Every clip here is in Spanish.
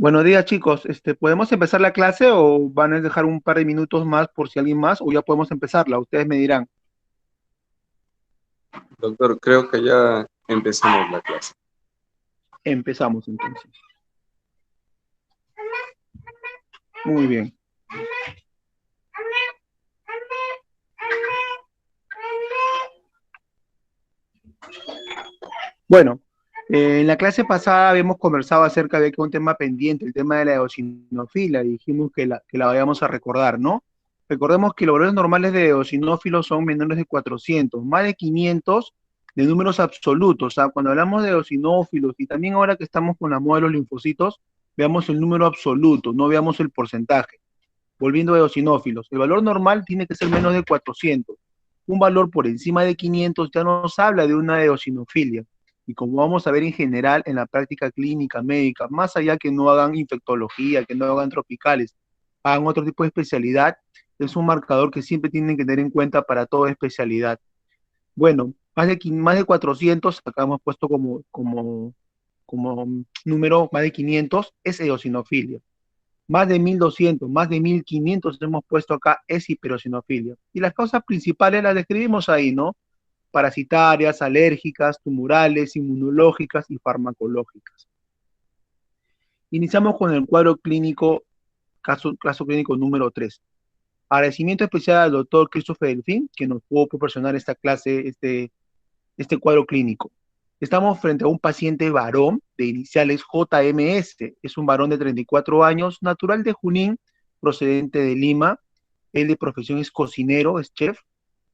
Buenos días, chicos. ¿Podemos empezar la clase o van a dejar un par de minutos más por si alguien más o ya podemos empezarla? Ustedes me dirán. Doctor, creo que ya empezamos la clase. Empezamos entonces. Muy bien. Bueno, en la clase pasada habíamos conversado acerca de que un tema pendiente, el tema de la eosinofilia, y dijimos que la vayamos a recordar, ¿no? Recordemos que los valores normales de eosinófilos son menores de 400, más de 500 de números absolutos. O sea, cuando hablamos de eosinófilos y también ahora que estamos con la moda de los linfocitos, veamos el número absoluto, no veamos el porcentaje. Volviendo a eosinófilos, el valor normal tiene que ser menos de 400. Un valor por encima de 500 ya nos habla de una eosinofilia. Y como vamos a ver en general en la práctica clínica médica, más allá que no hagan infectología, que no hagan tropicales, hagan otro tipo de especialidad, es un marcador que siempre tienen que tener en cuenta para toda especialidad. Bueno, más de 400, acá hemos puesto como número más de 500, es eosinofilia. Más de 1200, más de 1500 hemos puesto acá, es hiperosinofilia. Y las causas principales las describimos ahí, ¿no? Parasitarias, alérgicas, tumorales, inmunológicas y farmacológicas. Iniciamos con el cuadro clínico, caso clínico número 3. Agradecimiento especial al doctor Christopher Delfín, que nos pudo proporcionar esta clase, este cuadro clínico. Estamos frente a un paciente varón de iniciales JMS, es un varón de 34 años, natural de Junín, procedente de Lima. Él de profesión es cocinero, es chef,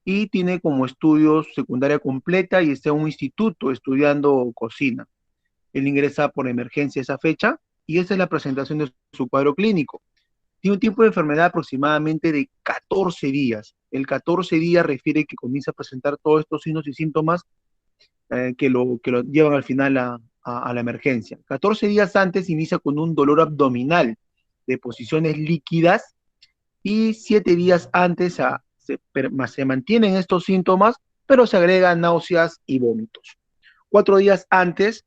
y tiene como estudios secundaria completa y está en un instituto estudiando cocina. Él ingresa por emergencia esa fecha y esa es la presentación de su cuadro clínico. Tiene un tiempo de enfermedad aproximadamente de 14 días. El 14 días refiere que comienza a presentar todos estos signos y síntomas que lo llevan al final a la emergencia. 14 días antes inicia con un dolor abdominal de posiciones líquidas y 7 días antes se mantienen estos síntomas, pero se agregan náuseas y vómitos. 4 días antes,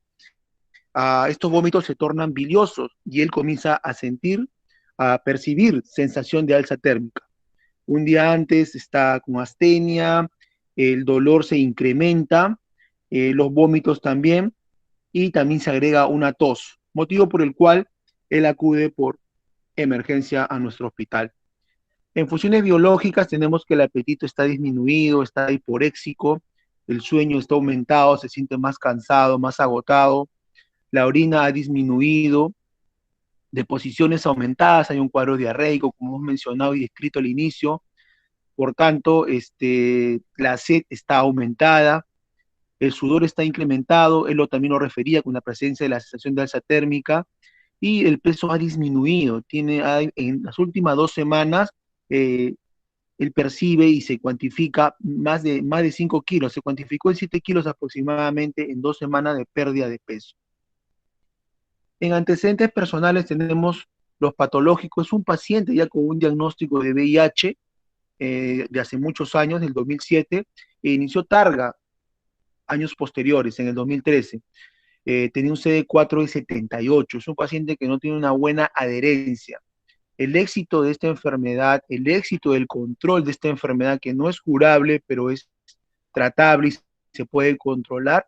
estos vómitos se tornan biliosos y él comienza a percibir sensación de alza térmica. Un día antes está con astenia, el dolor se incrementa, los vómitos también, y también se agrega una tos, motivo por el cual él acude por emergencia a nuestro hospital. En funciones biológicas tenemos que el apetito está disminuido, está hiporéxico, el sueño está aumentado, se siente más cansado, más agotado, la orina ha disminuido, de posiciones aumentadas, hay un cuadro diarreico, como hemos mencionado y descrito al inicio, por tanto, la sed está aumentada, el sudor está incrementado, él también lo refería con la presencia de la sensación de alza térmica, y el peso ha disminuido. En las últimas 2 semanas, eh, él percibe y se cuantifica más de 5 kilos, se cuantificó en 7 kilos aproximadamente en 2 semanas de pérdida de peso. En antecedentes personales tenemos los patológicos, es un paciente ya con un diagnóstico de VIH de hace muchos años, del 2007, e inició Targa años posteriores, en el 2013. Tenía un CD4 de 78, es un paciente que no tiene una buena adherencia. El éxito de esta enfermedad, el éxito del control de esta enfermedad, que no es curable, pero es tratable y se puede controlar,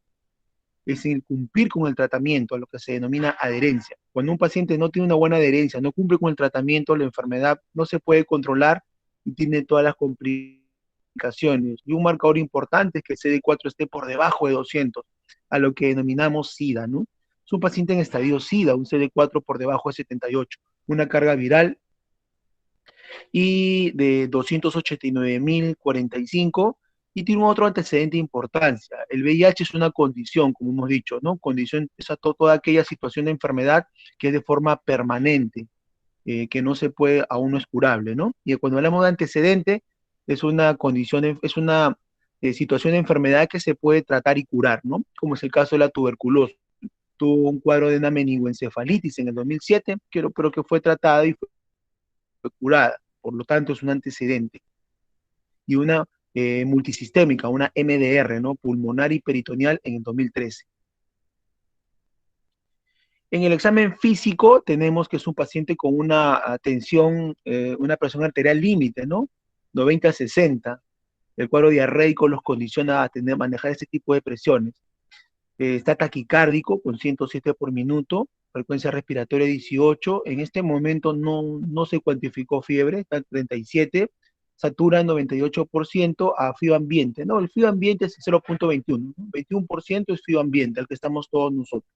es el cumplir con el tratamiento, a lo que se denomina adherencia. Cuando un paciente no tiene una buena adherencia, no cumple con el tratamiento, la enfermedad no se puede controlar y tiene todas las complicaciones. Y un marcador importante es que el CD4 esté por debajo de 200, a lo que denominamos SIDA, ¿no? Es un paciente en estadio SIDA, un CD4 por debajo de 78, una carga viral y de 289.045, y tiene un otro antecedente de importancia. El VIH es una condición, como hemos dicho, ¿no? Condición, es toda aquella situación de enfermedad que es de forma permanente, que no se puede, aún no es curable, ¿no? Y cuando hablamos de antecedente, es una condición, es una situación de enfermedad que se puede tratar y curar, ¿no? Como es el caso de la tuberculosis. Tuvo un cuadro de una meningoencefalitis en el 2007, pero que fue tratada y fue curada. Por lo tanto, es un antecedente. Y una multisistémica, una MDR, ¿no? Pulmonar y peritoneal en el 2013. En el examen físico tenemos que es un paciente con una tensión, una presión arterial límite, ¿no? 90-60. El cuadro diarreico los condiciona a manejar este tipo de presiones. Está taquicárdico con 107 por minuto, frecuencia respiratoria 18. En este momento no se cuantificó fiebre, está en 37, satura 98% a frío ambiente, ¿no? El frío ambiente es 0,21, ¿no? 21% es frío ambiente, al que estamos todos nosotros.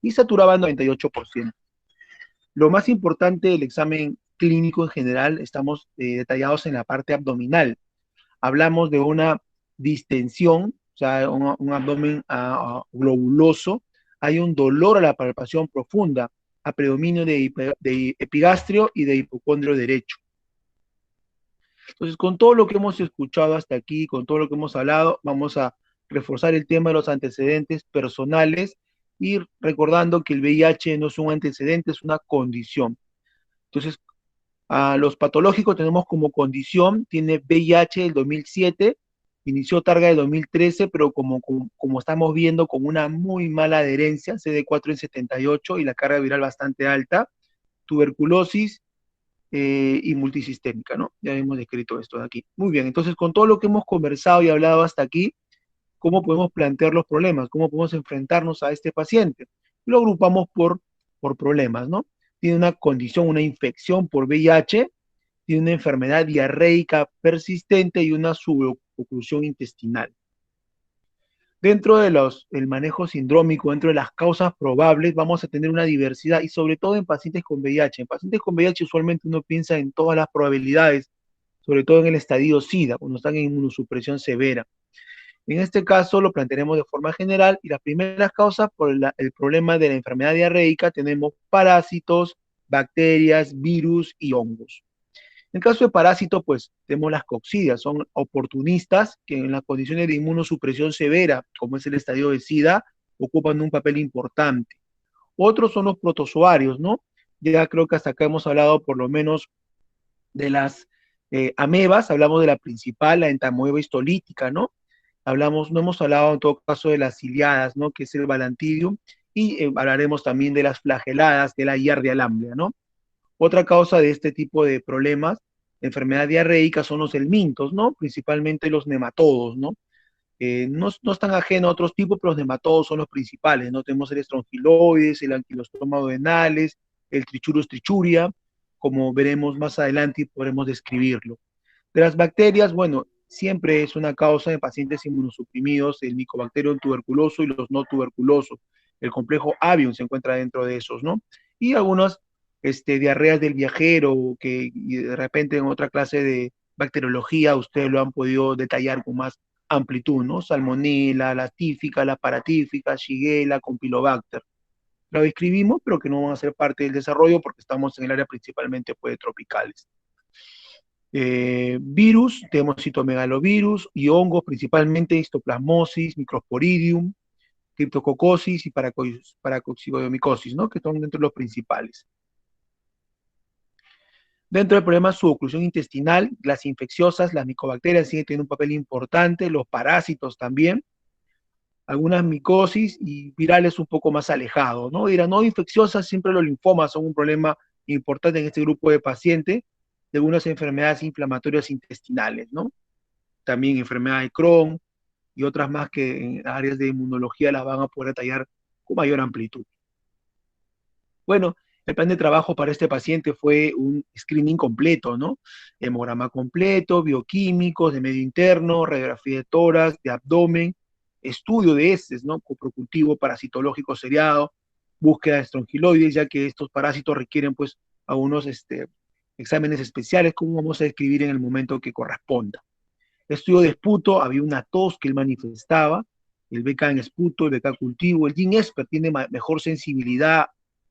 Y saturaba 98%. Lo más importante del examen clínico en general, estamos detallados en la parte abdominal. Hablamos de una distensión, o sea, un abdomen globuloso, hay un dolor a la palpación profunda, a predominio de epigastrio y de hipocondrio derecho. Entonces, con todo lo que hemos escuchado hasta aquí, con todo lo que hemos hablado, vamos a reforzar el tema de los antecedentes personales y recordando que el VIH no es un antecedente, es una condición. Entonces, a los patológicos tenemos como condición, tiene VIH del 2007, inició Targa del 2013, pero como estamos viendo, con una muy mala adherencia, CD4 en 78 y la carga viral bastante alta, tuberculosis y multisistémica, ¿no? Ya hemos descrito esto de aquí. Muy bien, entonces con todo lo que hemos conversado y hablado hasta aquí, ¿cómo podemos plantear los problemas? ¿Cómo podemos enfrentarnos a este paciente? Lo agrupamos por problemas, ¿no? Tiene una condición, una infección por VIH, tiene una enfermedad diarreica persistente y una suboclusión intestinal. Dentro de el manejo sindrómico, dentro de las causas probables, vamos a tener una diversidad y sobre todo en pacientes con VIH. En pacientes con VIH usualmente uno piensa en todas las probabilidades, sobre todo en el estadio SIDA, cuando están en inmunosupresión severa. En este caso lo plantearemos de forma general y las primeras causas por el problema de la enfermedad diarreica tenemos parásitos, bacterias, virus y hongos. En el caso de parásitos, pues tenemos las coccidias, son oportunistas que en las condiciones de inmunosupresión severa, como es el estadio de SIDA, ocupan un papel importante. Otros son los protozoarios, ¿no? Ya creo que hasta acá hemos hablado por lo menos de las amebas, hablamos de la principal, la entamoeba histolítica, ¿no? No hemos hablado en todo caso de las ciliadas, ¿no? Que es el balantidium, y hablaremos también de las flageladas, que es la Giardia lamblia, ¿no? Otra causa de este tipo de problemas, enfermedad diarreica, son los helmintos, ¿no? Principalmente los nematodos, ¿no? No están ajenos a otros tipos, pero los nematodos son los principales, ¿no? Tenemos el estrongiloides, el anquilostoma duodenales, el trichurus trichuria, como veremos más adelante y podremos describirlo. De las bacterias, bueno, siempre es una causa de pacientes inmunosuprimidos, el Mycobacterium tuberculoso y los no tuberculosos. El complejo avium se encuentra dentro de esos, ¿no? Y algunas diarreas del viajero, que de repente en otra clase de bacteriología ustedes lo han podido detallar con más amplitud, ¿no? Salmonella, la tífica, la paratífica, Shigella, Campylobacter. Lo describimos, pero que no van a ser parte del desarrollo porque estamos en el área principalmente pues, de tropicales. Virus, tenemos citomegalovirus y hongos, principalmente histoplasmosis, microsporidium, criptococosis y paracoxidomicosis, ¿no? Que son dentro de los principales. Dentro del problema de su oclusión intestinal, las infecciosas, las micobacterias siguen teniendo un papel importante, los parásitos también, algunas micosis y virales un poco más alejados, ¿no? Dirán, no infecciosas, siempre los linfomas son un problema importante en este grupo de pacientes, de algunas enfermedades inflamatorias intestinales, ¿no? También enfermedad de Crohn y otras más que en áreas de inmunología las van a poder detallar con mayor amplitud. Bueno, el plan de trabajo para este paciente fue un screening completo, ¿no? Hemograma completo, bioquímicos de medio interno, radiografía de tórax, de abdomen, estudio de heces, ¿no? Coprocultivo parasitológico seriado, búsqueda de estrongiloides, ya que estos parásitos requieren, pues, algunos exámenes especiales, como vamos a describir en el momento que corresponda. Estudio de esputo, había una tos que él manifestaba, el BK en esputo, el BK cultivo, el GeneSpert tiene mejor sensibilidad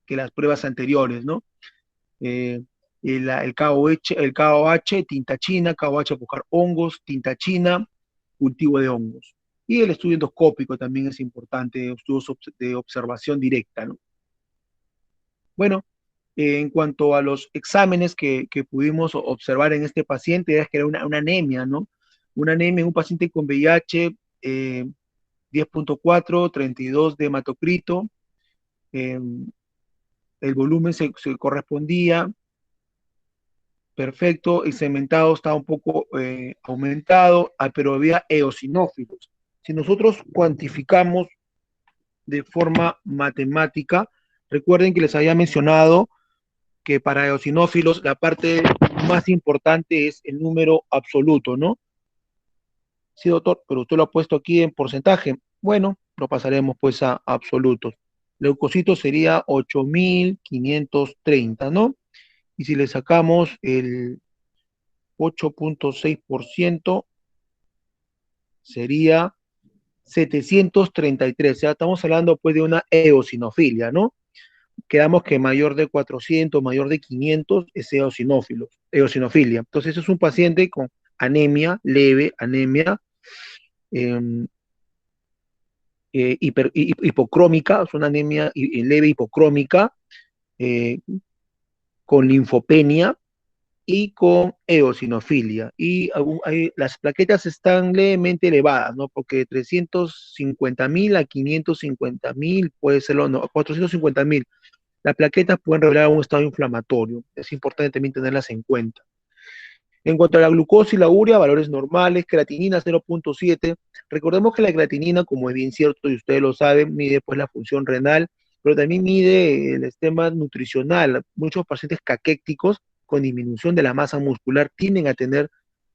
que las pruebas anteriores, ¿no? El KOH, tinta china, KOH buscar hongos, tinta china, cultivo de hongos. Y el estudio endoscópico también es importante, estudios de observación directa, ¿no? Bueno, en cuanto a los exámenes que pudimos observar en este paciente, es que era una anemia, ¿no? Una anemia en un paciente con VIH, 10.4, 32 de hematocrito, el volumen se correspondía, perfecto, el segmentado estaba un poco aumentado, pero había eosinófilos. Si nosotros cuantificamos de forma matemática, recuerden que les había mencionado que para eosinófilos la parte más importante es el número absoluto, ¿no? Sí, doctor, pero usted lo ha puesto aquí en porcentaje. Bueno, lo pasaremos pues a absolutos. Leucocitos sería 8.530, ¿no? Y si le sacamos el 8.6%, sería 733. O sea, estamos hablando pues de una eosinofilia, ¿no? Quedamos que mayor de 400, mayor de 500 es eosinofilia. Entonces, es un paciente con anemia, leve anemia, eh, hipocrómica, es una anemia leve hipocrómica, eh, con linfopenia y con eosinofilia. Y las plaquetas están levemente elevadas, ¿no? Porque de 350.000 a 550.000 puede ser, no, 450.000. Las plaquetas pueden revelar un estado inflamatorio. Es importante también tenerlas en cuenta. En cuanto a la glucosa y la urea, valores normales, creatinina 0.7. Recordemos que la creatinina, como es bien cierto y ustedes lo saben, mide pues la función renal, pero también mide el sistema nutricional. Muchos pacientes caquéticos con disminución de la masa muscular tienden a tener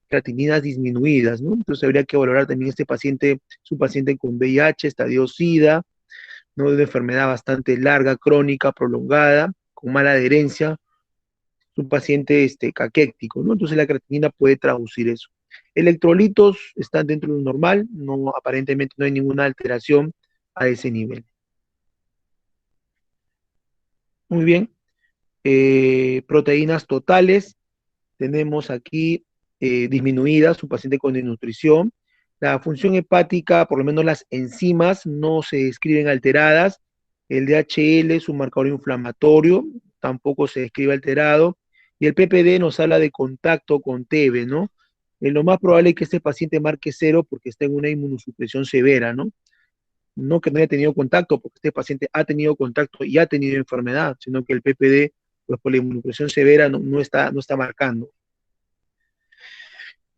creatininas disminuidas, ¿no? Entonces habría que valorar también este paciente, su paciente con VIH, estadio SIDA, ¿no? De una enfermedad bastante larga, crónica, prolongada, con mala adherencia, un paciente caquético, ¿no? Entonces la creatinina puede traducir eso. Electrolitos están dentro de lo normal, no, aparentemente no hay ninguna alteración a ese nivel. Muy bien. Proteínas totales, tenemos aquí disminuidas, un paciente con desnutrición. La función hepática, por lo menos las enzimas, no se describen alteradas. El DHL es un marcador inflamatorio, tampoco se describe alterado. Y el PPD nos habla de contacto con TB, ¿no? Lo más probable es que este paciente marque cero porque está en una inmunosupresión severa, ¿no? No que no haya tenido contacto, porque este paciente ha tenido contacto y ha tenido enfermedad, sino que el PPD, pues por la inmunosupresión severa, no está marcando.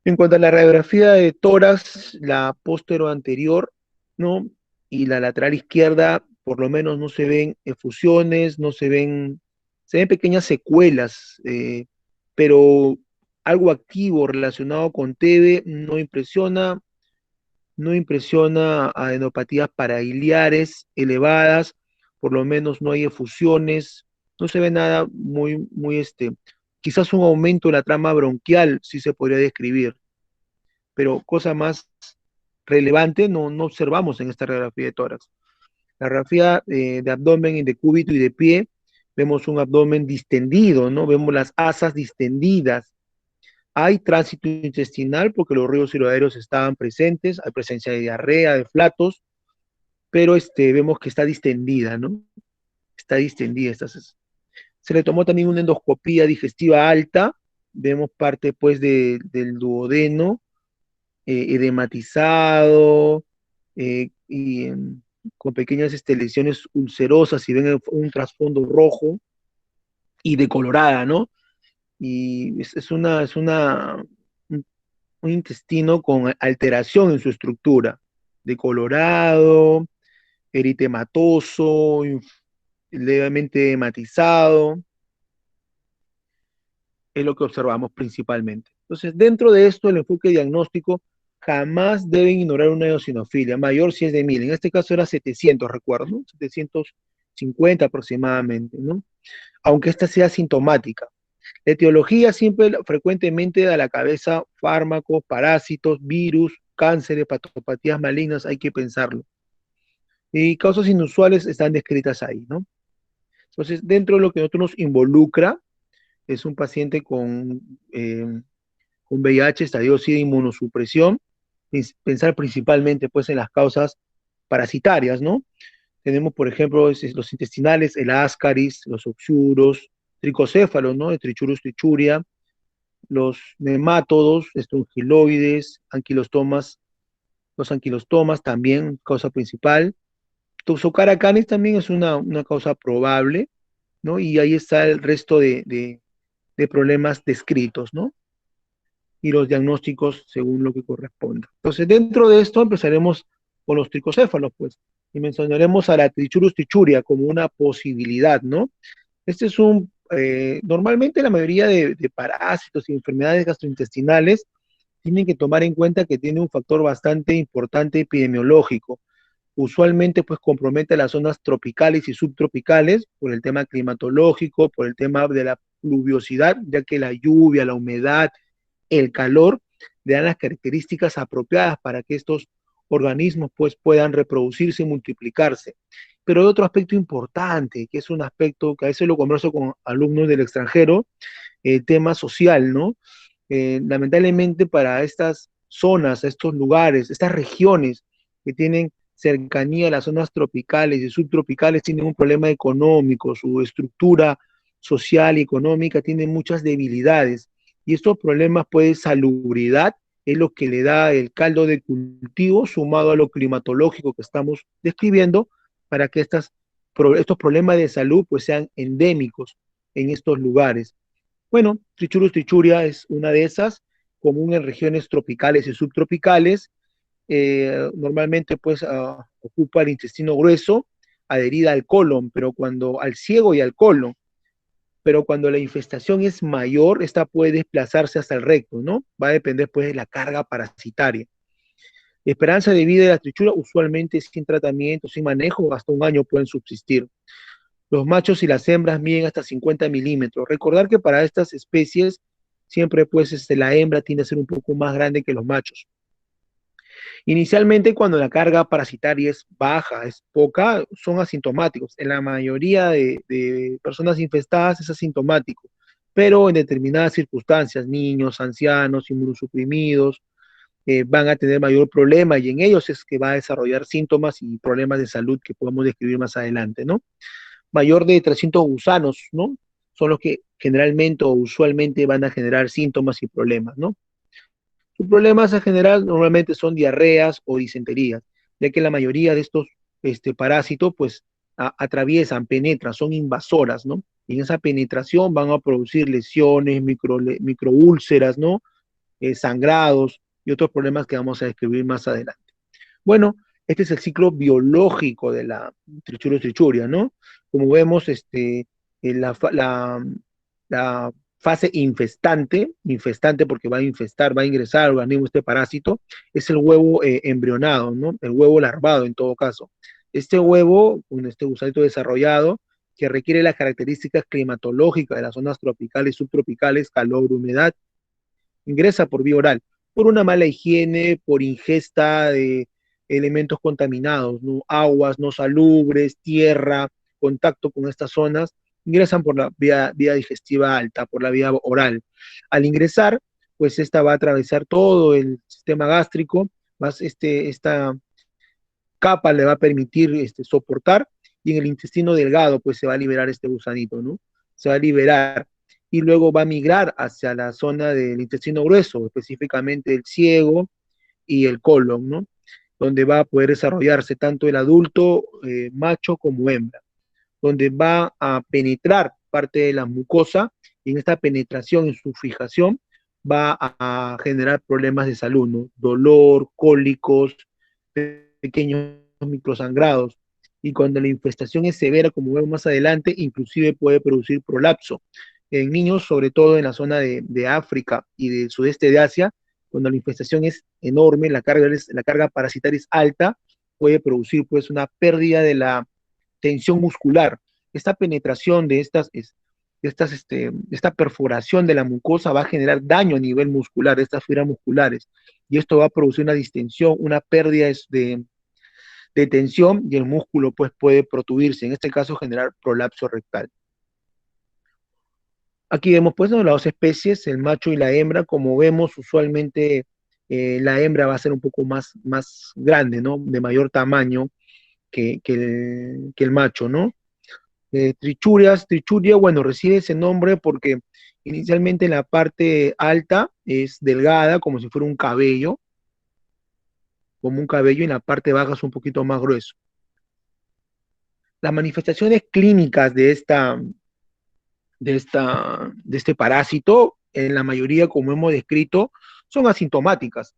En cuanto a la radiografía de tórax, la póstero anterior, ¿no? Y la lateral izquierda, por lo menos no se ven efusiones, no se ven pequeñas secuelas, pero algo activo relacionado con TB no impresiona adenopatías parailiares elevadas, por lo menos no hay efusiones, no se ve nada quizás un aumento de la trama bronquial sí se podría describir, pero cosa más relevante no observamos en esta radiografía de tórax. La radiografía de abdomen y de cúbito y de pie, vemos un abdomen distendido, ¿no? Vemos las asas distendidas. Hay tránsito intestinal porque los ríos ciroaderos estaban presentes, hay presencia de diarrea, de flatos, pero vemos que está distendida, ¿no? Está distendida. Se le tomó también una endoscopía digestiva alta, vemos parte pues del duodeno, edematizado, con pequeñas lesiones ulcerosas, y ven un trasfondo rojo y decolorada, ¿no? Y un intestino con alteración en su estructura, decolorado, eritematoso, levemente hematizado, es lo que observamos principalmente. Entonces, dentro de esto, el enfoque diagnóstico jamás deben ignorar una eosinofilia, mayor si es de 1000. En este caso era 700, recuerdo, ¿no? 750 aproximadamente, ¿no? Aunque esta sea sintomática. La etiología siempre, frecuentemente, da a la cabeza fármacos, parásitos, virus, cánceres, patopatías malignas, hay que pensarlo. Y causas inusuales están descritas ahí, ¿no? Entonces, dentro de lo que nosotros nos involucra, es un paciente con VIH, estadio SIDA, inmunosupresión, pensar principalmente pues en las causas parasitarias, ¿no? Tenemos, por ejemplo, los intestinales, el ascaris, los oxuros, tricocéfalos, ¿no? El trichurus trichuria, los nemátodos, estrongiloides, anquilostomas, los anquilostomas también, causa principal. Toxocara canis también es una causa probable, ¿no? Y ahí está el resto de problemas descritos, ¿no? Y los diagnósticos según lo que corresponda. Entonces, dentro de esto empezaremos con los tricocéfalos, pues, y mencionaremos a la Trichurus trichuria como una posibilidad, ¿no? Este es normalmente la mayoría de parásitos y enfermedades gastrointestinales tienen que tomar en cuenta que tiene un factor bastante importante epidemiológico. Usualmente pues compromete las zonas tropicales y subtropicales por el tema climatológico, por el tema de la pluviosidad, ya que la lluvia, la humedad, el calor le dan las características apropiadas para que estos organismos pues puedan reproducirse y multiplicarse. Pero hay otro aspecto importante, que es un aspecto que a veces lo converso con alumnos del extranjero, el tema social, ¿no? Lamentablemente para estas zonas, estos lugares, estas regiones que tienen cercanía a las zonas tropicales y subtropicales tienen un problema económico, su estructura social y económica tiene muchas debilidades y estos problemas pues salubridad es lo que le da el caldo de cultivo sumado a lo climatológico que estamos describiendo para que estos problemas de salud pues sean endémicos en estos lugares. Bueno, Trichurus trichuria es una de esas, común en regiones tropicales y subtropicales. Normalmente pues ocupa el intestino grueso, adherida al colon, al ciego y al colon, pero cuando la infestación es mayor, esta puede desplazarse hasta el recto, ¿no? Va a depender pues de la carga parasitaria. La esperanza de vida de la trichura usualmente sin tratamiento, sin manejo, hasta un año pueden subsistir. Los machos y las hembras miden hasta 50 milímetros. Recordar que para estas especies siempre pues la hembra tiende a ser un poco más grande que los machos. Inicialmente cuando la carga parasitaria es baja, es poca, son asintomáticos. En la mayoría de personas infestadas es asintomático, pero en determinadas circunstancias, niños, ancianos, inmunosuprimidos, van a tener mayor problema y en ellos es que va a desarrollar síntomas y problemas de salud que podemos describir más adelante, ¿no? Mayor de 300 gusanos, ¿no? Son los que generalmente o usualmente van a generar síntomas y problemas, ¿no? Sus problemas en general normalmente son diarreas o disenterías, ya que la mayoría de estos parásitos pues atraviesan, penetran, son invasoras, ¿no? Y en esa penetración van a producir lesiones, microúlceras, ¿no? Sangrados y otros problemas que vamos a describir más adelante. Bueno, este es el ciclo biológico de la Trichuris trichuria, ¿no? Como vemos, la fase infestante porque va a infestar, va a ingresar al organismo este parásito, es el huevo embrionado, ¿no? El huevo larvado en todo caso. Este huevo, con este gusanito desarrollado, que requiere las características climatológicas de las zonas tropicales y subtropicales, calor, humedad, ingresa por vía oral, por una mala higiene, por ingesta de elementos contaminados, ¿no? Aguas no salubres, tierra, contacto con estas zonas, ingresan por la vía digestiva alta, por la vía oral. Al ingresar, pues esta va a atravesar todo el sistema gástrico, más esta capa le va a permitir soportar y en el intestino delgado pues se va a liberar este gusanito, ¿no? Se va a liberar y luego va a migrar hacia la zona del intestino grueso, específicamente el ciego y el colon, ¿no? Donde va a poder desarrollarse tanto el adulto macho como hembra, donde va a penetrar parte de la mucosa y en esta penetración, en su fijación, va a generar problemas de salud, ¿no? Dolor, cólicos, pequeños microsangrados. Y cuando la infestación es severa, como vemos más adelante, inclusive puede producir prolapso. En niños, sobre todo en la zona de África y del sudeste de Asia, cuando la infestación es enorme, la carga parasitaria es alta, puede producir pues una pérdida de la tensión muscular. Esta penetración esta perforación de la mucosa va a generar daño a nivel muscular de estas fibras musculares y esto va a producir una distensión, una pérdida de tensión y el músculo pues puede protuirse, en este caso generar prolapso rectal. Aquí vemos pues ¿no? Las dos especies, el macho y la hembra, como vemos usualmente la hembra va a ser un poco más grande, ¿no? De mayor tamaño que el macho, ¿no? Trichuria, bueno, recibe ese nombre porque inicialmente en la parte alta es delgada, como un cabello, y en la parte baja es un poquito más grueso. Las manifestaciones clínicas de este parásito, en la mayoría, como hemos descrito, son asintomáticas,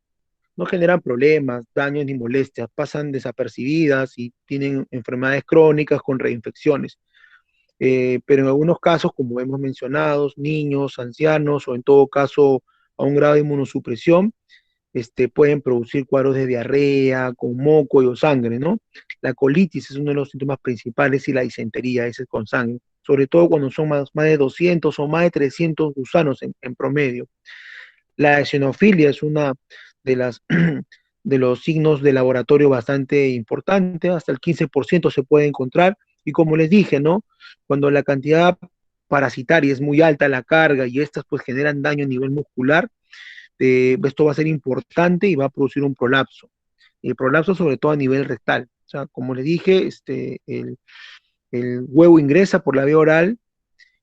no generan problemas, daños ni molestias, pasan desapercibidas y tienen enfermedades crónicas con reinfecciones. Pero en algunos casos, como hemos mencionado, niños, ancianos o en todo caso a un grado de inmunosupresión, pueden producir cuadros de diarrea, con moco y o sangre, ¿no? La colitis es uno de los síntomas principales y la disentería, ese es con sangre, sobre todo cuando son más de 200 o más de 300 gusanos en promedio. La eosinofilia es una de las de los signos de laboratorio bastante importante, hasta el 15% se puede encontrar, y como les dije, ¿no? Cuando la cantidad parasitaria es muy alta, la carga, y estas pues generan daño a nivel muscular, esto va a ser importante y va a producir un prolapso. El prolapso sobre todo a nivel rectal. O sea, como les dije, el huevo ingresa por la vía oral,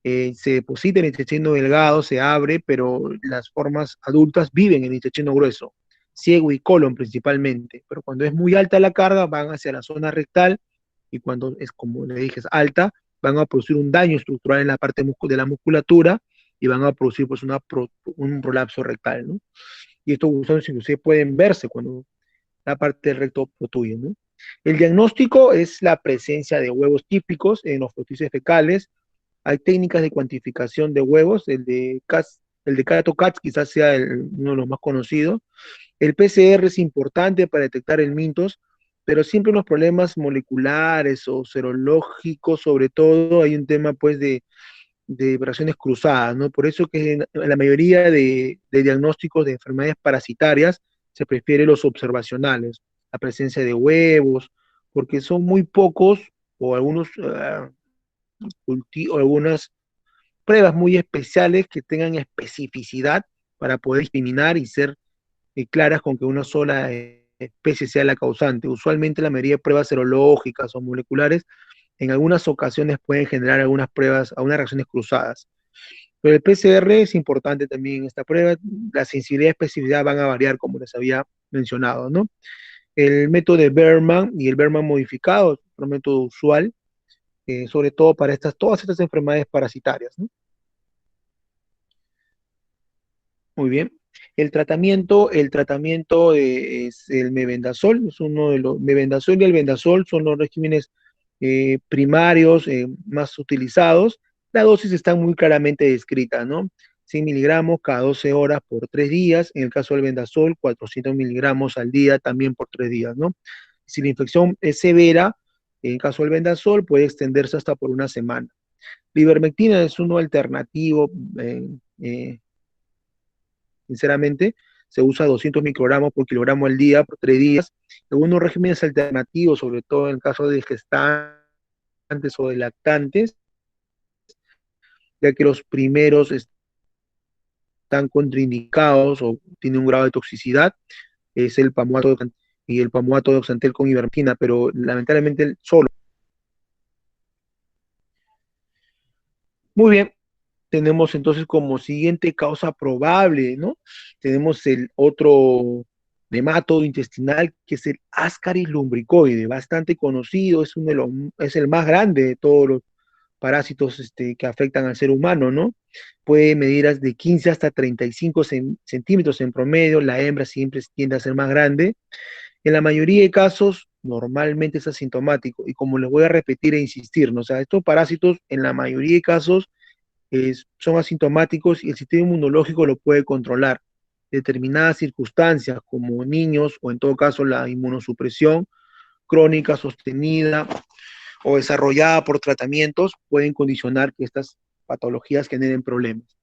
se deposita en el intestino delgado, se abre, pero las formas adultas viven en el intestino grueso, ciego y colon principalmente. Pero cuando es muy alta la carga, van hacia la zona rectal y cuando es, como le dije, es alta, van a producir un daño estructural en la parte de la musculatura y van a producir pues un prolapso rectal, ¿no? Y estos gusanos inclusive pueden verse cuando la parte del recto protruye, ¿no? El diagnóstico es la presencia de huevos típicos en los fluidos fecales. Hay técnicas de cuantificación de huevos, el de Cato-Cats quizás sea uno de los más conocidos. El PCR es importante para detectar el mintos, pero siempre unos problemas moleculares o serológicos, sobre todo hay un tema pues de operaciones cruzadas, ¿no? Por eso que en la mayoría de diagnósticos de enfermedades parasitarias se prefiere los observacionales, la presencia de huevos, porque son muy pocos o o algunas pruebas muy especiales que tengan especificidad para poder discriminar y ser claras con que una sola especie sea la causante. Usualmente la mayoría de pruebas serológicas o moleculares en algunas ocasiones pueden generar algunas reacciones cruzadas. Pero el PCR es importante también en esta prueba. La sensibilidad y especificidad van a variar, como les había mencionado, ¿no? El método de Berman y el Berman modificado es un método usual, sobre todo para todas estas enfermedades parasitarias, ¿no? Muy bien. El tratamiento es el mebendazol, es uno de los, mebendazol y el vendazol son los regímenes primarios más utilizados. La dosis está muy claramente descrita, ¿no? 100 miligramos cada 12 horas por 3 días. En el caso del vendazol, 400 miligramos al día también por 3 días, ¿no? Si la infección es severa, en el caso del vendazol, puede extenderse hasta por una semana. La ivermectina es uno alternativo, eh, eh, sinceramente, se usa 200 microgramos por kilogramo al día por 3 días. Algunos regímenes alternativos, sobre todo en el caso de gestantes o de lactantes, ya que los primeros están contraindicados o tienen un grado de toxicidad, es el pamuato y el pamuato de oxantel con ivermectina, pero lamentablemente solo. Muy bien, tenemos entonces como siguiente causa probable, ¿no? Tenemos el otro nematodo intestinal que es el Ascaris lumbricoide, bastante conocido, es el más grande de todos los parásitos que afectan al ser humano, ¿no? Puede medir de 15 hasta 35 centímetros en promedio, la hembra siempre tiende a ser más grande. En la mayoría de casos, normalmente es asintomático, y como les voy a repetir e insistir, ¿no? O sea, estos parásitos en la mayoría de casos son asintomáticos y el sistema inmunológico lo puede controlar. Determinadas circunstancias, como niños o en todo caso la inmunosupresión crónica sostenida o desarrollada por tratamientos, pueden condicionar que estas patologías generen problemas.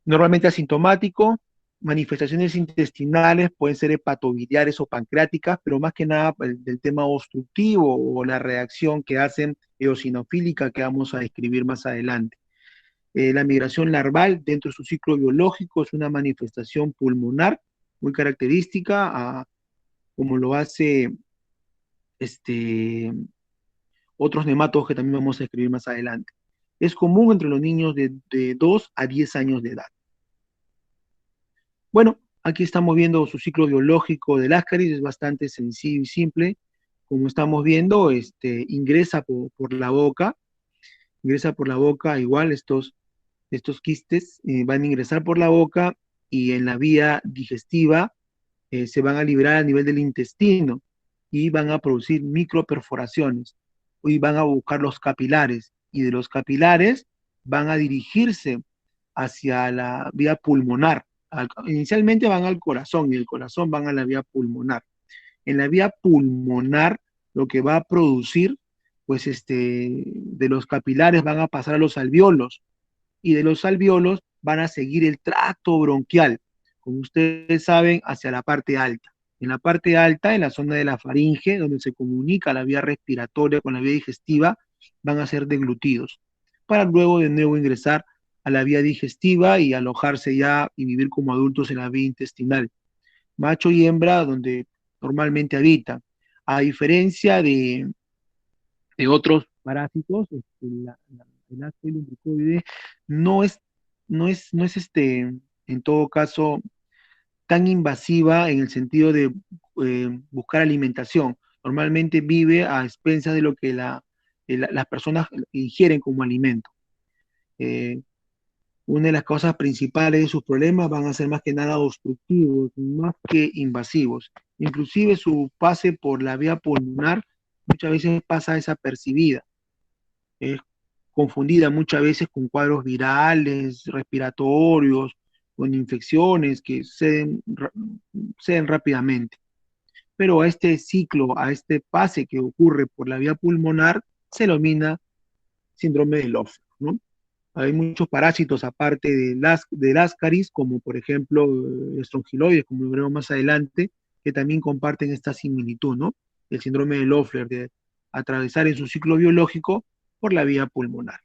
Normalmente asintomático, manifestaciones intestinales pueden ser hepatobiliares o pancreáticas, pero más que nada del tema obstructivo o la reacción que hacen eosinofílica que vamos a describir más adelante. La migración larval dentro de su ciclo biológico es una manifestación pulmonar muy característica, como lo hace este, otros nematodos que también vamos a escribir más adelante. Es común entre los niños de 2 a 10 años de edad. Bueno, aquí estamos viendo su ciclo biológico del Ascaris, es bastante sencillo y simple. Como estamos viendo, ingresa por la boca, ingresa por la boca, igual estos quistes van a ingresar por la boca y en la vía digestiva se van a liberar a nivel del intestino y van a producir microperforaciones y van a buscar los capilares y de los capilares van a dirigirse hacia la vía pulmonar. Inicialmente van al corazón y del corazón van a la vía pulmonar. En la vía pulmonar lo que va a producir, pues de los capilares van a pasar a los alveolos y de los alveolos van a seguir el tracto bronquial, como ustedes saben, hacia la parte alta. En la parte alta, en la zona de la faringe, donde se comunica la vía respiratoria con la vía digestiva, van a ser deglutidos, para luego de nuevo ingresar a la vía digestiva y alojarse ya y vivir como adultos en la vía intestinal. Macho y hembra, donde normalmente habitan. A diferencia de otros parásitos, el Aspergillus lumbricoides no es, no es en todo caso, tan invasiva en el sentido de buscar alimentación. Normalmente vive a expensas de lo que las personas ingieren como alimento. Eh, una de las causas principales de sus problemas van a ser más que nada obstructivos, más que invasivos. Inclusive su pase por la vía pulmonar muchas veces pasa desapercibida. Es confundida muchas veces con cuadros virales, respiratorios, con infecciones que ceden rápidamente. Pero a este ciclo, a este pase que ocurre por la vía pulmonar, se denomina síndrome de Loffer, ¿no? Hay muchos parásitos aparte del ascaris, como por ejemplo estrongiloides, como lo veremos más adelante, que también comparten esta similitud, ¿no? El síndrome de Loeffler, de atravesar en su ciclo biológico por la vía pulmonar.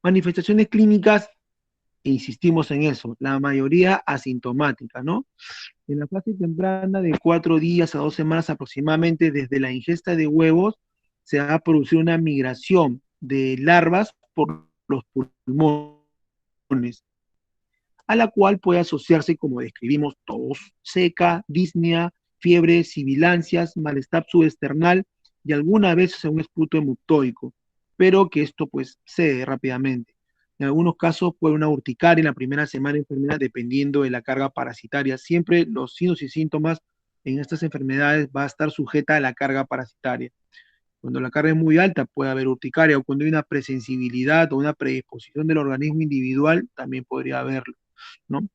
Manifestaciones clínicas, insistimos en eso, la mayoría asintomática, ¿no? En la fase temprana de 4 días a 2 semanas aproximadamente desde la ingesta de huevos, se va a producir una migración de larvas por los pulmones, a la cual puede asociarse, como describimos, tos seca, disnea, fiebre, sibilancias, malestar subesternal y algunas veces un esputo hemoptoico, pero que esto pues cede rápidamente. En algunos casos puede una urticaria en la primera semana de enfermedad dependiendo de la carga parasitaria. Siempre los signos y síntomas en estas enfermedades va a estar sujeta a la carga parasitaria. Cuando la carga es muy alta puede haber urticaria o cuando hay una presensibilidad o una predisposición del organismo individual también podría haberlo, ¿no?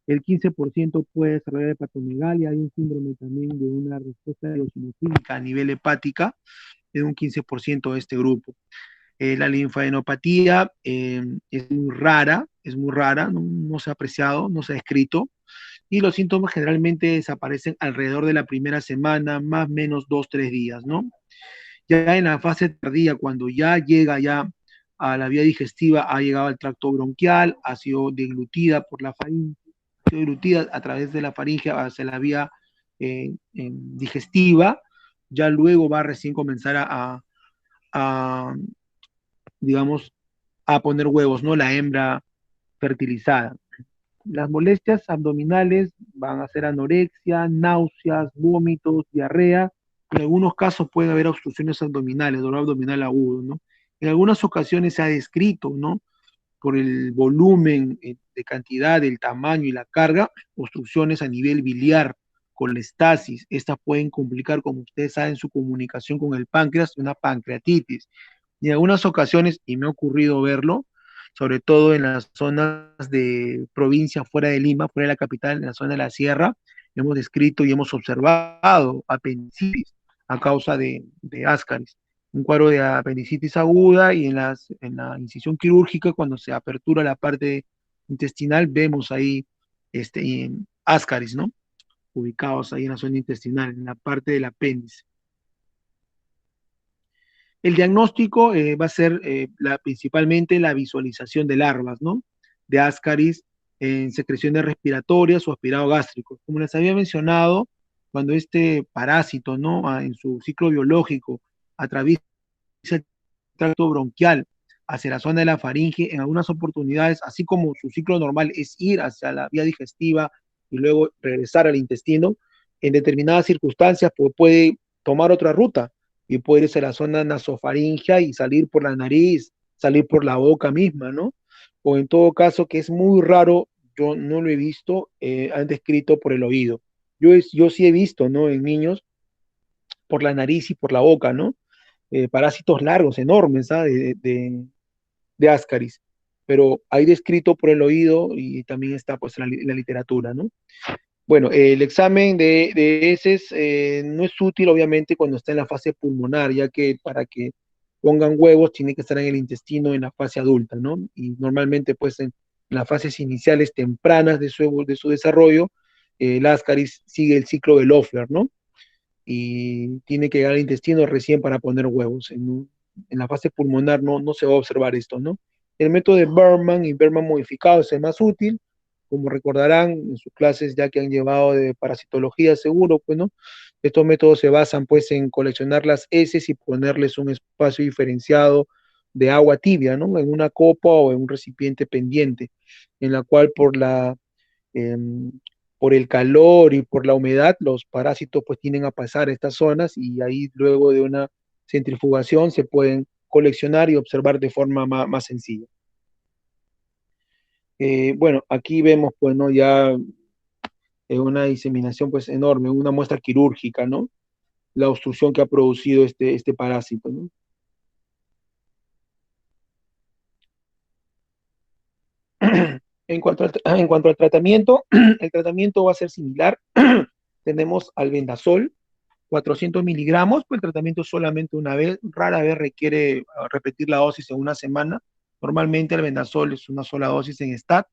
El 15% puede desarrollar hepatomegalia, hay un síndrome también de una respuesta eosinofílica a nivel hepática, de un 15% de este grupo. La linfadenopatía es muy rara, no se ha apreciado, no se ha escrito, y los síntomas generalmente desaparecen alrededor de la primera semana, más o menos 2, 3 días, ¿no? Ya en la fase tardía, cuando ya llega ya a la vía digestiva, ha llegado al tracto bronquial, ha sido deglutida por la faringe, ha sido deglutida a través de la faringe hacia la vía digestiva, ya luego va a recién comenzar a, digamos, a poner huevos, ¿no? La hembra fertilizada. Las molestias abdominales van a ser anorexia, náuseas, vómitos, diarrea. En algunos casos puede haber obstrucciones abdominales, dolor abdominal agudo, ¿no? En algunas ocasiones se ha descrito, ¿no? Por el volumen de cantidad, el tamaño y la carga, obstrucciones a nivel biliar, colestasis. Estas pueden complicar, como ustedes saben, su comunicación con el páncreas, una pancreatitis. Y en algunas ocasiones, y me ha ocurrido verlo, sobre todo en las zonas de provincia fuera de Lima, fuera de la capital, en la zona de la sierra, hemos descrito y hemos observado apendicitis a causa de ascaris. Un cuadro de apendicitis aguda y en la incisión quirúrgica, cuando se apertura la parte intestinal, vemos ahí ascaris, ¿no? Ubicados ahí en la zona intestinal, en la parte del apéndice. El diagnóstico va a ser principalmente la visualización de larvas, ¿no? De ascaris en secreciones respiratorias o aspirado gástrico. Como les había mencionado, cuando este parásito, ¿no? En su ciclo biológico atraviesa el tracto bronquial hacia la zona de la faringe, en algunas oportunidades, así como su ciclo normal es ir hacia la vía digestiva y luego regresar al intestino, en determinadas circunstancias puede tomar otra ruta y puede irse a la zona nasofaringea y salir por la nariz, salir por la boca misma, ¿no? O en todo caso, que es muy raro, yo no lo he visto, han descrito por el oído. Yo sí he visto, ¿no? En niños por la nariz y por la boca, ¿no? Parásitos largos, enormes, ¿ah? De Ascaris. Pero hay descrito por el oído y también está pues en la literatura, ¿no? Bueno, el examen de heces no es útil obviamente cuando está en la fase pulmonar, ya que para que pongan huevos tiene que estar en el intestino en la fase adulta, ¿no? Y normalmente pues en las fases iniciales tempranas de su desarrollo, el Ascaris sigue el ciclo de Loeffler, ¿no? Y tiene que llegar al intestino recién para poner huevos. En la fase pulmonar no se va a observar esto, ¿no? El método de Berman y Berman modificado es el más útil, como recordarán en sus clases ya que han llevado de parasitología seguro, pues, ¿no? Estos métodos se basan pues en coleccionar las heces y ponerles un espacio diferenciado de agua tibia, ¿no? En una copa o en un recipiente pendiente, en la cual eh, por el calor y por la humedad, los parásitos pues tienden a pasar a estas zonas y ahí luego de una centrifugación se pueden coleccionar y observar de forma más sencilla. Bueno, aquí vemos pues, ¿no? Ya una diseminación pues enorme, una muestra quirúrgica, ¿no? La obstrucción que ha producido este parásito, ¿no? En cuanto al tratamiento, el tratamiento va a ser similar. Tenemos albendazol, 400 miligramos, pues el tratamiento solamente una vez, rara vez requiere repetir la dosis en una semana. Normalmente el vendasol es una sola dosis en STAT.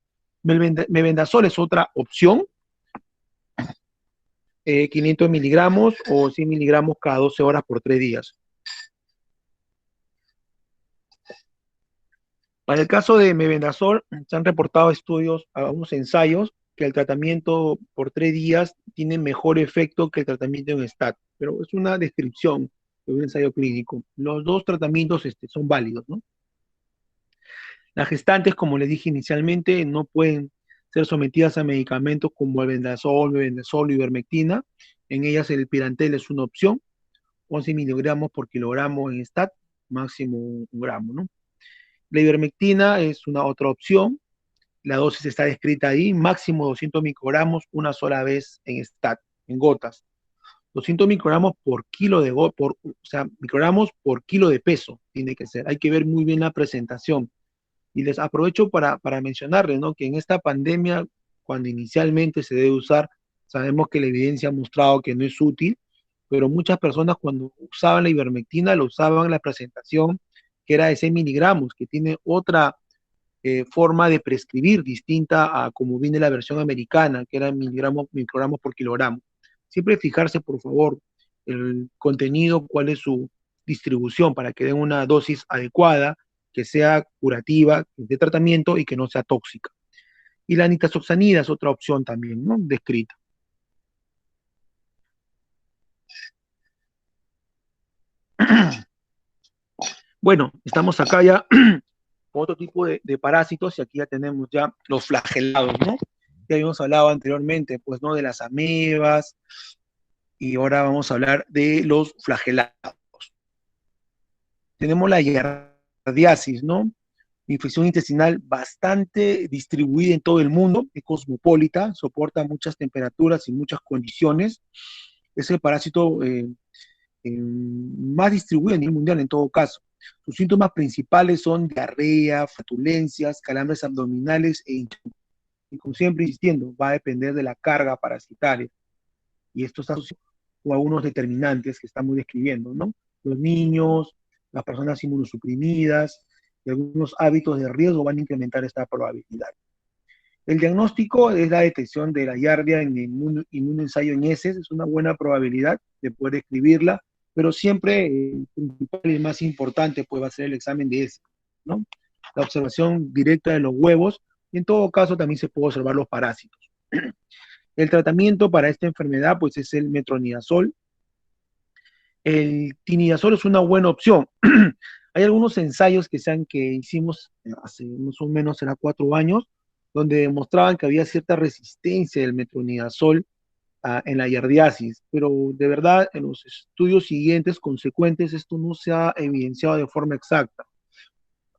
Mebendazol es otra opción, 500 miligramos o 100 miligramos cada 12 horas por 3 días. Para el caso de mebendazol, se han reportado estudios, algunos ensayos, que el tratamiento por 3 días tiene mejor efecto que el tratamiento en STAT, pero es una descripción de un ensayo clínico. Los dos tratamientos son válidos, ¿no? Las gestantes, como les dije inicialmente, no pueden ser sometidas a medicamentos como el bendazol, ivermectina. En ellas el pirantel es una opción, 11 miligramos por kilogramo en STAT, máximo un gramo, ¿no? La ivermectina es una otra opción, la dosis está descrita ahí, máximo 200 microgramos una sola vez en STAT, en gotas. 200 microgramos por kilo o sea, microgramos por kilo de peso tiene que ser. Hay que ver muy bien la presentación. Y les aprovecho para mencionarles, ¿no? Que en esta pandemia, cuando inicialmente se debe usar, sabemos que la evidencia ha mostrado que no es útil, pero muchas personas cuando usaban la ivermectina lo usaban en la presentación que era de 6 miligramos, que tiene otra forma de prescribir distinta a como viene la versión americana, que era miligramos, microgramos por kilogramo. Siempre fijarse, por favor, el contenido, cuál es su distribución para que den una dosis adecuada, que sea curativa, de tratamiento y que no sea tóxica. Y la nitazoxanida es otra opción también, ¿no? Descrita. Bueno, estamos acá ya con otro tipo de parásitos y aquí ya tenemos ya los flagelados, ¿no? Ya habíamos hablado anteriormente, pues, ¿no? De las amebas y ahora vamos a hablar de los flagelados. Tenemos la giardiasis, ¿no? Infección intestinal bastante distribuida en todo el mundo, es cosmopolita, soporta muchas temperaturas y muchas condiciones. Es el parásito más distribuido a nivel mundial en todo caso. Sus síntomas principales son diarrea, flatulencias, calambres abdominales y como siempre insistiendo, va a depender de la carga parasitaria. Y esto está asociado con algunos determinantes que estamos describiendo, ¿no? Los niños, las personas inmunosuprimidas y algunos hábitos de riesgo van a incrementar esta probabilidad. El diagnóstico es la detección de la giardia en inmunoensayo en heces, es una buena probabilidad de poder escribirla, pero siempre el principal y más importante pues, va a ser el examen de heces, ¿no? La observación directa de los huevos, y en todo caso también se puede observar los parásitos. El tratamiento para esta enfermedad pues es el metronidazol. El tinidazol es una buena opción. Hay algunos ensayos que hicimos hace más o menos, será 4 años, donde demostraban que había cierta resistencia del metronidazol en la yardiasis, pero de verdad en los estudios siguientes, consecuentes, esto no se ha evidenciado de forma exacta.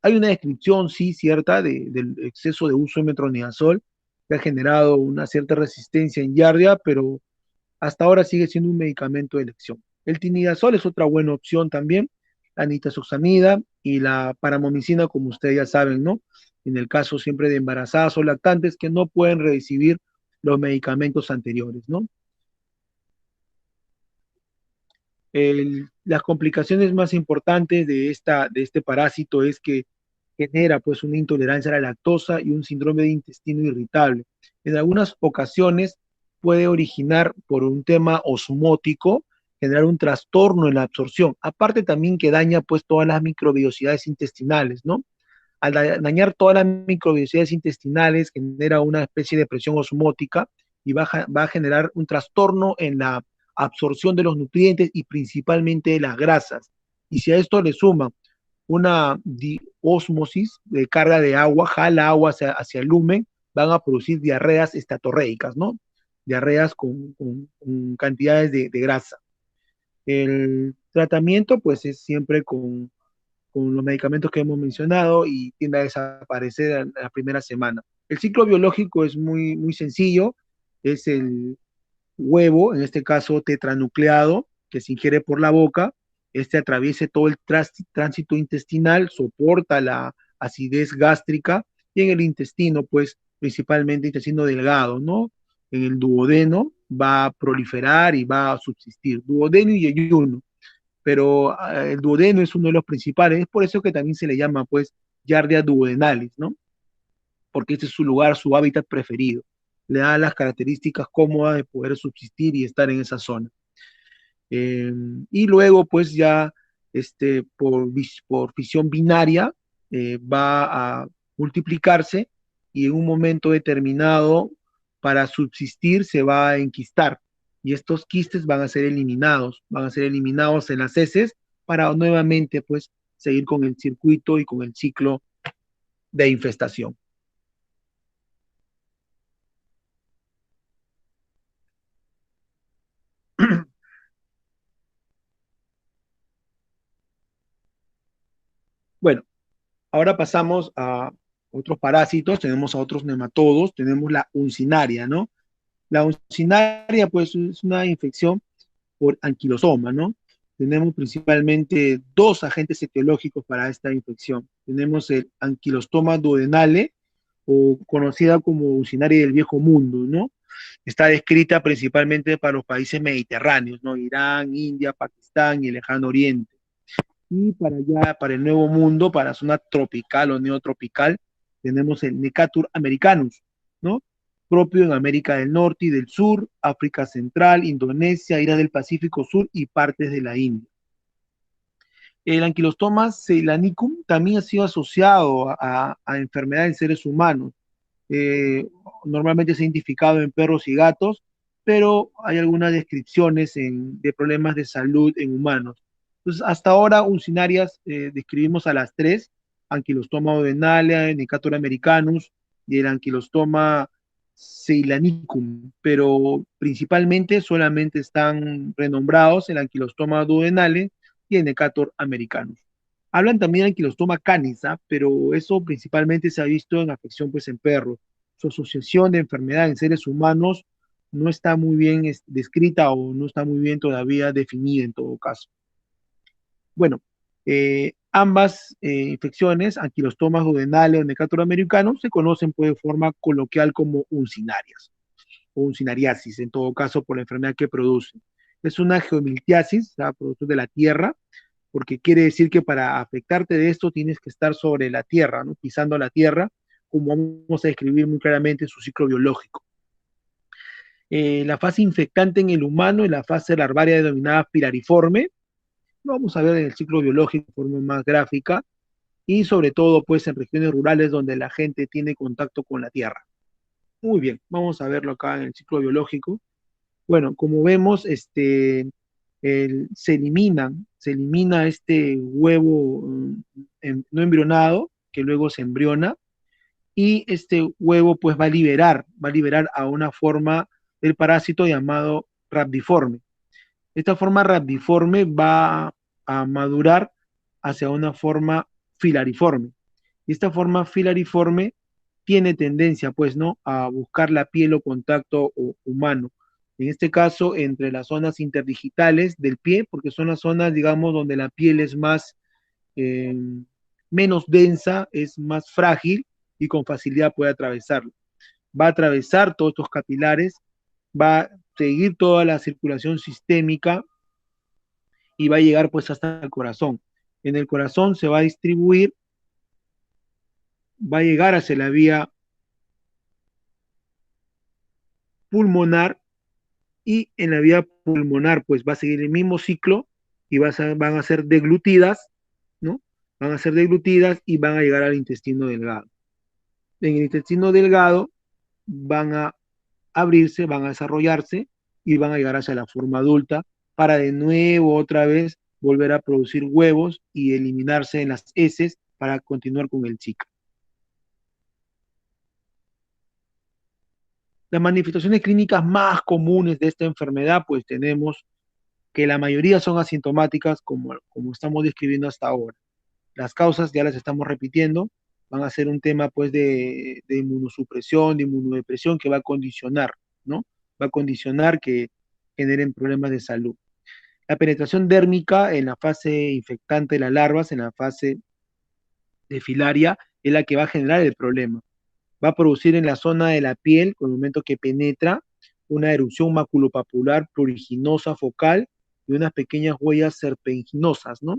Hay una descripción, sí, cierta del exceso de uso de metronidazol que ha generado una cierta resistencia en Yardia, pero hasta ahora sigue siendo un medicamento de elección. El tinidazol es otra buena opción también, la nitazoxanida y la paramomicina, como ustedes ya saben, ¿no? En el caso siempre de embarazadas o lactantes que no pueden recibir los medicamentos anteriores, ¿no? Las complicaciones más importantes de este parásito es que genera pues una intolerancia a la lactosa y un síndrome de intestino irritable. En algunas ocasiones puede originar por un tema osmótico, generar un trastorno en la absorción. Aparte también que daña pues todas las microbiosidades intestinales, ¿no? Al dañar todas las microbiosidades intestinales genera una especie de presión osmótica y va a generar un trastorno en la absorción de los nutrientes y principalmente de las grasas. Y si a esto le suma una osmosis de carga de agua, jala agua hacia el lumen, van a producir diarreas estatorreicas, ¿no? Diarreas con cantidades de grasa. El tratamiento, pues, es siempre con los medicamentos que hemos mencionado y tiende a desaparecer en la primera semana. El ciclo biológico es muy sencillo, es el huevo, en este caso tetranucleado, que se ingiere por la boca, este atraviesa todo el tránsito intestinal, soporta la acidez gástrica y en el intestino, pues principalmente intestino delgado, ¿no? En el duodeno va a proliferar y va a subsistir, duodeno y yeyuno, pero el duodeno es uno de los principales, es por eso que también se le llama, pues, Giardia duodenalis, ¿no? Porque este es su lugar, su hábitat preferido. Le da las características cómodas de poder subsistir y estar en esa zona. Eh, y luego, pues ya por fisión binaria, va a multiplicarse y en un momento determinado, para subsistir, se va a enquistar. Y estos quistes van a ser eliminados en las heces para nuevamente, pues, seguir con el circuito y con el ciclo de infestación. Bueno, ahora pasamos a otros parásitos, tenemos a otros nematodos, tenemos la uncinaria, ¿no? La uncinaria, pues, es una infección por anquilosoma, ¿no? Tenemos principalmente dos agentes etiológicos para esta infección. Tenemos el anquilostoma duodenale, o conocida como uncinaria del viejo mundo, ¿no? Está descrita principalmente para los países mediterráneos, ¿no? Irán, India, Pakistán y el lejano oriente. Y para allá, para el Nuevo Mundo, para la zona tropical o neotropical, tenemos el Necatur americanus, ¿no? Propio en América del Norte y del Sur, África Central, Indonesia, Islas del Pacífico Sur y partes de la India. El anquilostoma ceylanicum también ha sido asociado a enfermedades en seres humanos. Eh, Normalmente se ha identificado en perros y gatos, pero hay algunas descripciones de problemas de salud en humanos. Entonces, hasta ahora, uncinarias, describimos a las tres: Ankylostoma duodenale, Necator americanus y el Ankylostoma ceylanicum, pero principalmente solamente están renombrados el Ankylostoma duodenale y el Necator americanus. Hablan también de Ankylostoma canis, ¿ah? Pero eso principalmente se ha visto en afección, pues, en perros. Su asociación de enfermedad en seres humanos no está muy bien descrita o no está muy bien todavía definida en todo caso. Bueno, ambas infecciones, anquilostomas duodenales o Necator americanos, se conocen, pues, de forma coloquial como uncinarias o uncinariasis, en todo caso por la enfermedad que producen. Es una geomiltiasis, o sea, producto de la tierra, porque quiere decir que para afectarte de esto tienes que estar sobre la tierra, ¿no? Pisando la tierra, como vamos a describir muy claramente su ciclo biológico. La fase infectante en el humano es la fase larvaria denominada pilariforme. Lo vamos a ver en el ciclo biológico de forma más gráfica y sobre todo, pues, en regiones rurales donde la gente tiene contacto con la tierra. Muy bien, vamos a verlo acá en el ciclo biológico. Bueno, como vemos, se elimina este huevo no embrionado, que luego se embriona, y este huevo, pues, va a liberar a una forma el parásito llamado rhabdiforme. Esta forma rhabdiforme va a madurar hacia una forma filariforme. Y esta forma filariforme tiene tendencia, pues, ¿no?, a buscar la piel o contacto humano. En este caso, entre las zonas interdigitales del pie, porque son las zonas, digamos, donde la piel es más, eh, menos densa, es más frágil y con facilidad puede atravesarlo. Va a atravesar todos estos capilares, va a seguir toda la circulación sistémica y va a llegar pues hasta el corazón. En el corazón se va a distribuir, va a llegar hacia la vía pulmonar y en la vía pulmonar pues va a seguir el mismo ciclo y van a ser deglutidas, ¿no? Van a ser deglutidas y van a llegar al intestino delgado. En el intestino delgado van a abrirse, van a desarrollarse y van a llegar hacia la forma adulta para de nuevo otra vez volver a producir huevos y eliminarse en las heces para continuar con el ciclo. Las manifestaciones clínicas más comunes de esta enfermedad, pues tenemos que la mayoría son asintomáticas, como estamos describiendo hasta ahora. Las causas ya las estamos repitiendo, van a ser un tema pues de inmunosupresión, de inmunodepresión que va a condicionar, ¿no? Va a condicionar que generen problemas de salud. La penetración dérmica en la fase infectante de las larvas, en la fase de filaria, es la que va a generar el problema. Va a producir en la zona de la piel, con el momento que penetra, una erupción maculopapular pruriginosa focal y unas pequeñas huellas serpenginosas, ¿no?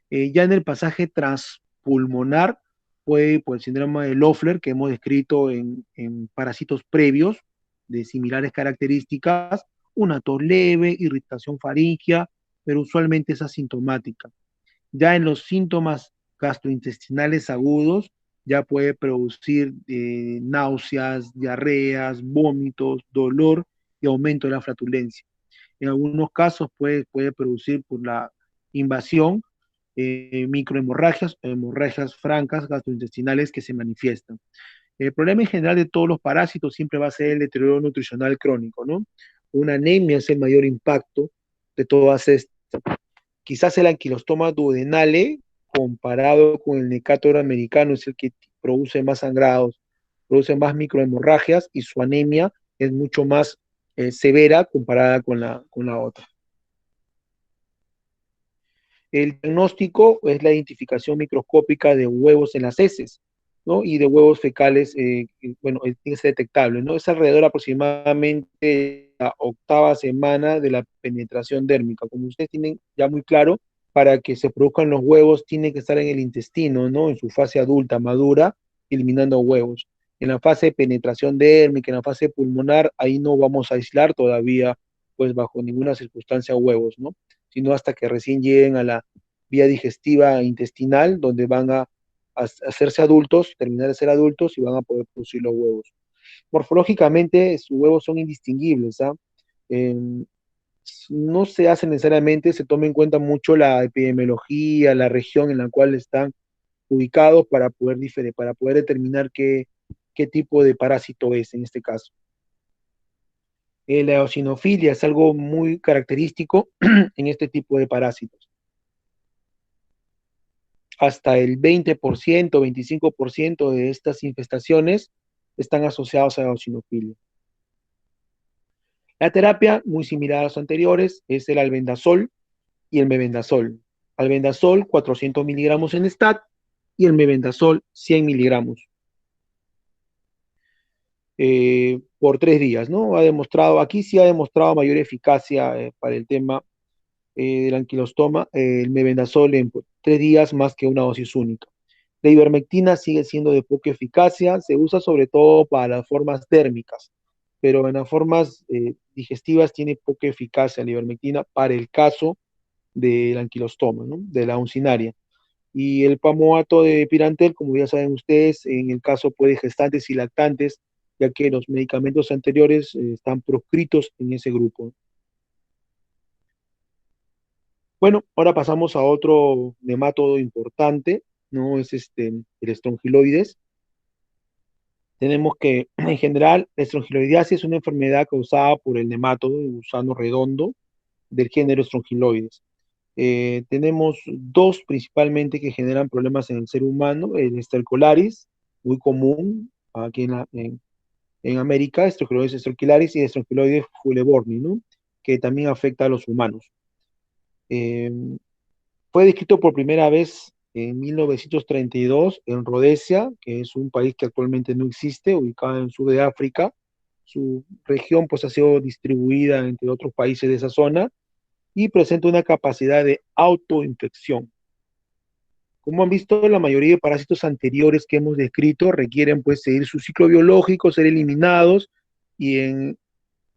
Ya en el pasaje transpulmonar, puede, por el síndrome de Loeffler, que hemos descrito en parásitos previos de similares características, una tos leve, irritación faríngea, pero usualmente es asintomática. Ya en los síntomas gastrointestinales agudos, ya puede producir náuseas, diarreas, vómitos, dolor y aumento de la flatulencia. En algunos casos puede producir por la invasión microhemorragias, hemorragias francas gastrointestinales que se manifiestan. El problema en general de todos los parásitos siempre va a ser el deterioro nutricional crónico, ¿no? Una anemia es el mayor impacto de todas estas. Quizás el anquilostoma duodenale, comparado con el necátoro americano, es el que produce más sangrados, produce más microhemorragias y su anemia es mucho más severa comparada con la otra. El diagnóstico es la identificación microscópica de huevos en las heces, ¿no? Y de huevos fecales, bueno, tiene que ser detectable, ¿no? Es alrededor aproximadamente la octava semana de la penetración dérmica. Como ustedes tienen ya muy claro, para que se produzcan los huevos, tiene que estar en el intestino, ¿no? En su fase adulta, madura, eliminando huevos. En la fase de penetración dérmica, en la fase pulmonar, ahí no vamos a aislar todavía, pues bajo ninguna circunstancia huevos, ¿no? Sino hasta que recién lleguen a la vía digestiva intestinal, donde van a hacerse adultos, terminar de ser adultos y van a poder producir los huevos. Morfológicamente, sus huevos son indistinguibles, ¿ah? Eh, no se hace necesariamente, se toma en cuenta mucho la epidemiología, la región en la cual están ubicados para poder determinar qué tipo de parásito es en este caso. La eosinofilia es algo muy característico en este tipo de parásitos. Hasta el 20%, 25% de estas infestaciones están asociados a la eosinofilia. La terapia, muy similar a las anteriores, es el albendazol y el mebendazol. Albendazol, 400 miligramos en STAT y el mebendazol, 100 miligramos. Por 3 días, ¿no? Aquí sí ha demostrado mayor eficacia para el tema del anquilostoma, el mebendazol en 3 días más que una dosis única. La ivermectina sigue siendo de poca eficacia, se usa sobre todo para las formas térmicas, pero en las formas digestivas tiene poca eficacia la ivermectina para el caso del anquilostoma, ¿no? De la uncinaria. Y el pamoato de Pirantel, como ya saben ustedes, en el caso pues, de gestantes y lactantes, ya que los medicamentos anteriores están proscritos en ese grupo. Bueno, ahora pasamos a otro nematodo importante, ¿no? Es el estrongiloides. Tenemos que, en general, la estrongiloidiasis es una enfermedad causada por el nematodo gusano redondo del género Strongyloides. Tenemos dos principalmente que generan problemas en el ser humano, el Stercolaris, muy común aquí en América, Strongyloides stercularis y Strongyloides fuleborni, ¿no? Que también afecta a los humanos. Eh, Fue descrito por primera vez en 1932 en Rodesia, que es un país que actualmente no existe, ubicado en el sur de África. Su región pues ha sido distribuida entre otros países de esa zona y presenta una capacidad de autoinfección. Como han visto, la mayoría de parásitos anteriores que hemos descrito requieren pues seguir su ciclo biológico, ser eliminados y en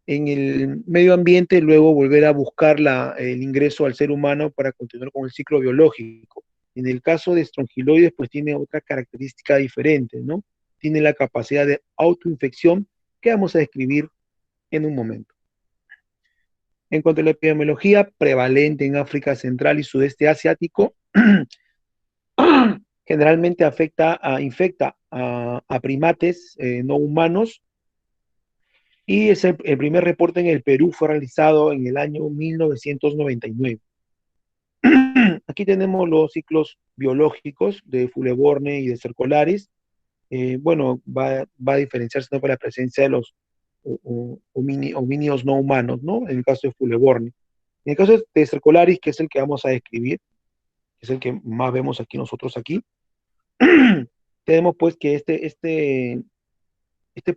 el medio ambiente luego volver a buscar el ingreso al ser humano para continuar con el ciclo biológico. En el caso de estrongiloides, pues tiene otra característica diferente, ¿no? Tiene la capacidad de autoinfección que vamos a describir en un momento. En cuanto a la epidemiología prevalente en África Central y Sudeste Asiático, generalmente infecta a primates no humanos y el primer reporte en el Perú fue realizado en el año 1999. Aquí tenemos los ciclos biológicos de Fuleborne y de Cercolaris. Bueno, va a diferenciarse por la presencia de los homínidos no humanos, ¿no? En el caso de Fuleborne. En el caso de Cercolaris, que es el que vamos a describir, que es el que más vemos aquí nosotros aquí, tenemos pues que este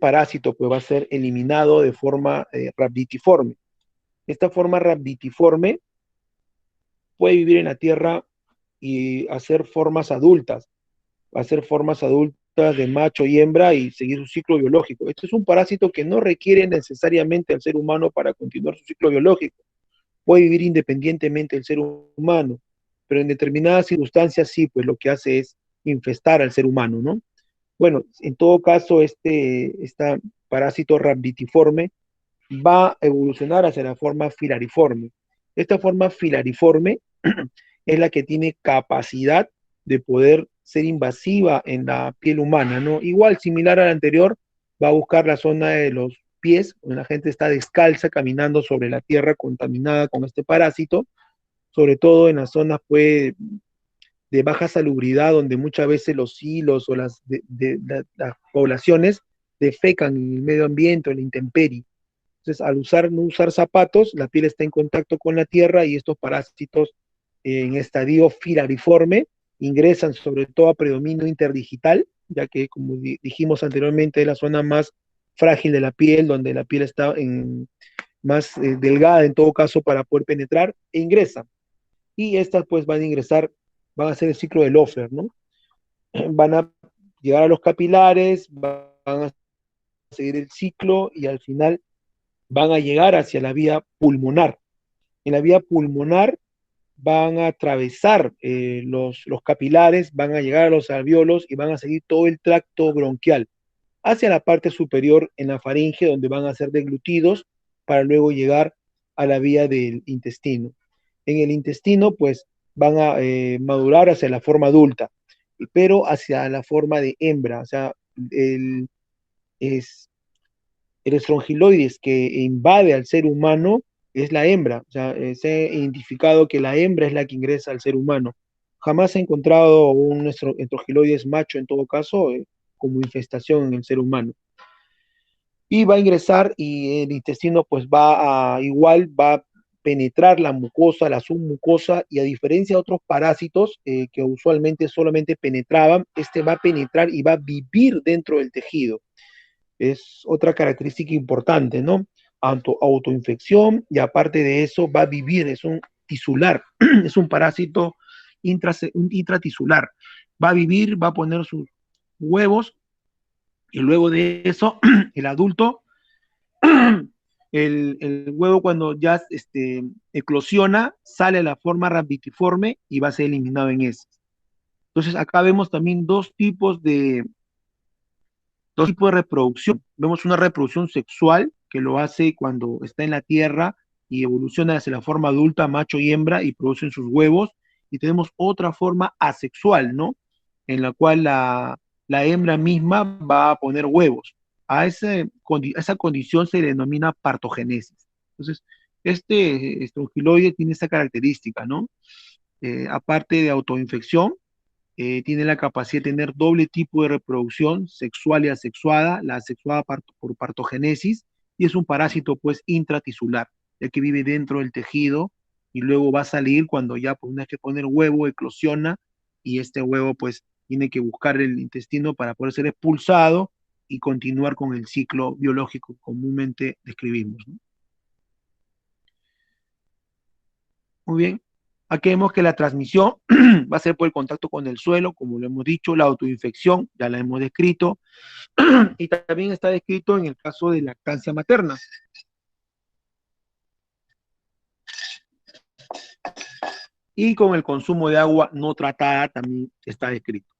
parásito pues, va a ser eliminado de forma rhabditiforme. Esta forma rhabditiforme puede vivir en la tierra y hacer formas adultas de macho y hembra y seguir su ciclo biológico. Este es un parásito que no requiere necesariamente al ser humano para continuar su ciclo biológico. Puede vivir independientemente del ser humano, pero en determinadas circunstancias sí, pues lo que hace es infestar al ser humano, ¿no? Bueno, en todo caso, esta parásito rhabditiforme va a evolucionar hacia la forma filariforme. Esta forma filariforme es la que tiene capacidad de poder ser invasiva en la piel humana, ¿no? Igual, similar al anterior, va a buscar la zona de los pies, donde la gente está descalza caminando sobre la tierra contaminada con este parásito, sobre todo en las zonas pues, de baja salubridad, donde muchas veces los hilos o las poblaciones defecan en el medio ambiente o en la intemperie. Entonces, no usar zapatos, la piel está en contacto con la tierra y estos parásitos en estadio filariforme ingresan sobre todo a predominio interdigital, ya que, como dijimos anteriormente, es la zona más frágil de la piel, donde la piel está más delgada en todo caso para poder penetrar, e ingresan. Y estas pues van a hacer el ciclo de Loeffler, ¿no? Van a llegar a los capilares, van a seguir el ciclo y al final van a llegar hacia la vía pulmonar. En la vía pulmonar van a atravesar los capilares, van a llegar a los alveolos y van a seguir todo el tracto bronquial hacia la parte superior en la faringe, donde van a ser deglutidos para luego llegar a la vía del intestino. En el intestino, pues, van a madurar hacia la forma adulta, pero hacia la forma de hembra, o sea, el, es, el estrongiloides que invade al ser humano es la hembra. O sea, se ha identificado que la hembra es la que ingresa al ser humano. Jamás se ha encontrado un estrongiloides macho, en todo caso, como infestación en el ser humano. Y va a ingresar y el intestino pues va a penetrar la mucosa, la submucosa, y a diferencia de otros parásitos que usualmente solamente penetraban, este va a penetrar y va a vivir dentro del tejido. Es otra característica importante, ¿no? Autoinfección y aparte de eso va a vivir, es un tisular, es un parásito intratisular. Va a vivir, va a poner sus huevos y luego de eso el adulto, el huevo cuando ya eclosiona, sale a la forma rhabditiforme y va a ser eliminado en ese. Entonces acá vemos también dos tipos de reproducción. Vemos una reproducción sexual que lo hace cuando está en la tierra y evoluciona hacia la forma adulta, macho y hembra, y producen sus huevos. Y tenemos otra forma asexual, ¿no? En la cual la hembra misma va a poner huevos. A esa condición se le denomina partogénesis. Entonces, este estrongiloide tiene esa característica, ¿no? Aparte de autoinfección, tiene la capacidad de tener doble tipo de reproducción, sexual y asexuada, la asexuada por partogénesis, y es un parásito pues intratisular, ya que vive dentro del tejido y luego va a salir cuando ya pues, una vez que pone el huevo, eclosiona, y este huevo pues tiene que buscar el intestino para poder ser expulsado y continuar con el ciclo biológico que comúnmente describimos, ¿no? Muy bien. Aquí vemos que la transmisión va a ser por el contacto con el suelo, como lo hemos dicho, la autoinfección, ya la hemos descrito, y también está descrito en el caso de lactancia materna. Y con el consumo de agua no tratada también está descrito.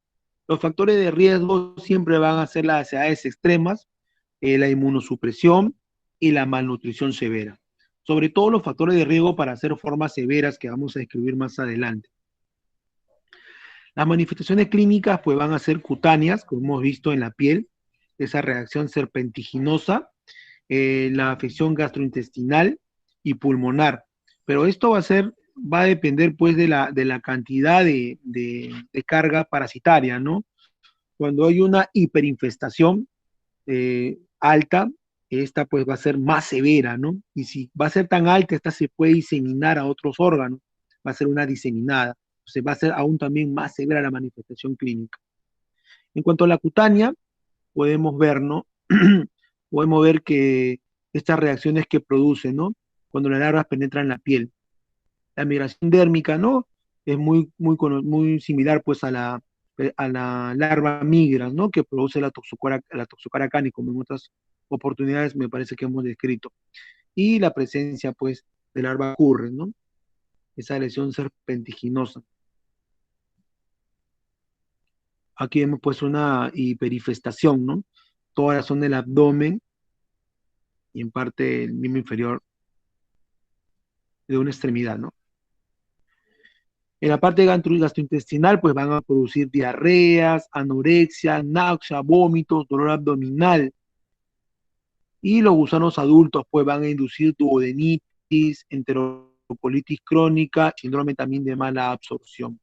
Los factores de riesgo siempre van a ser las edades extremas, la inmunosupresión y la malnutrición severa. Sobre todo los factores de riesgo para hacer formas severas que vamos a describir más adelante. Las manifestaciones clínicas pues van a ser cutáneas, como hemos visto en la piel, esa reacción serpentiginosa, la afección gastrointestinal y pulmonar. Pero esto va a depender pues de la cantidad de carga parasitaria, ¿no? Cuando hay una hiperinfestación alta, esta pues va a ser más severa, ¿no? Y si va a ser tan alta, esta se puede diseminar a otros órganos, va a ser una diseminada. Entonces va a ser aún también más severa la manifestación clínica. En cuanto a la cutánea, podemos ver, ¿no? Podemos ver que estas reacciones que producen, ¿no? Cuando las larvas penetran la piel. La migración dérmica, ¿no? Es muy similar, pues, a la larva migra, ¿no? Que produce la toxocara cani, como en otras oportunidades me parece que hemos descrito. Y la presencia, pues, de larva ocurre, ¿no? Esa lesión serpentiginosa. Aquí hemos puesto una hiperifestación, ¿no? Toda la zona del abdomen y en parte el miembro inferior de una extremidad, ¿no? En la parte gastrointestinal, pues van a producir diarreas, anorexia, náusea, vómitos, dolor abdominal. Y los gusanos adultos, pues van a inducir duodenitis, enterocolitis crónica, síndrome también de mala absorción.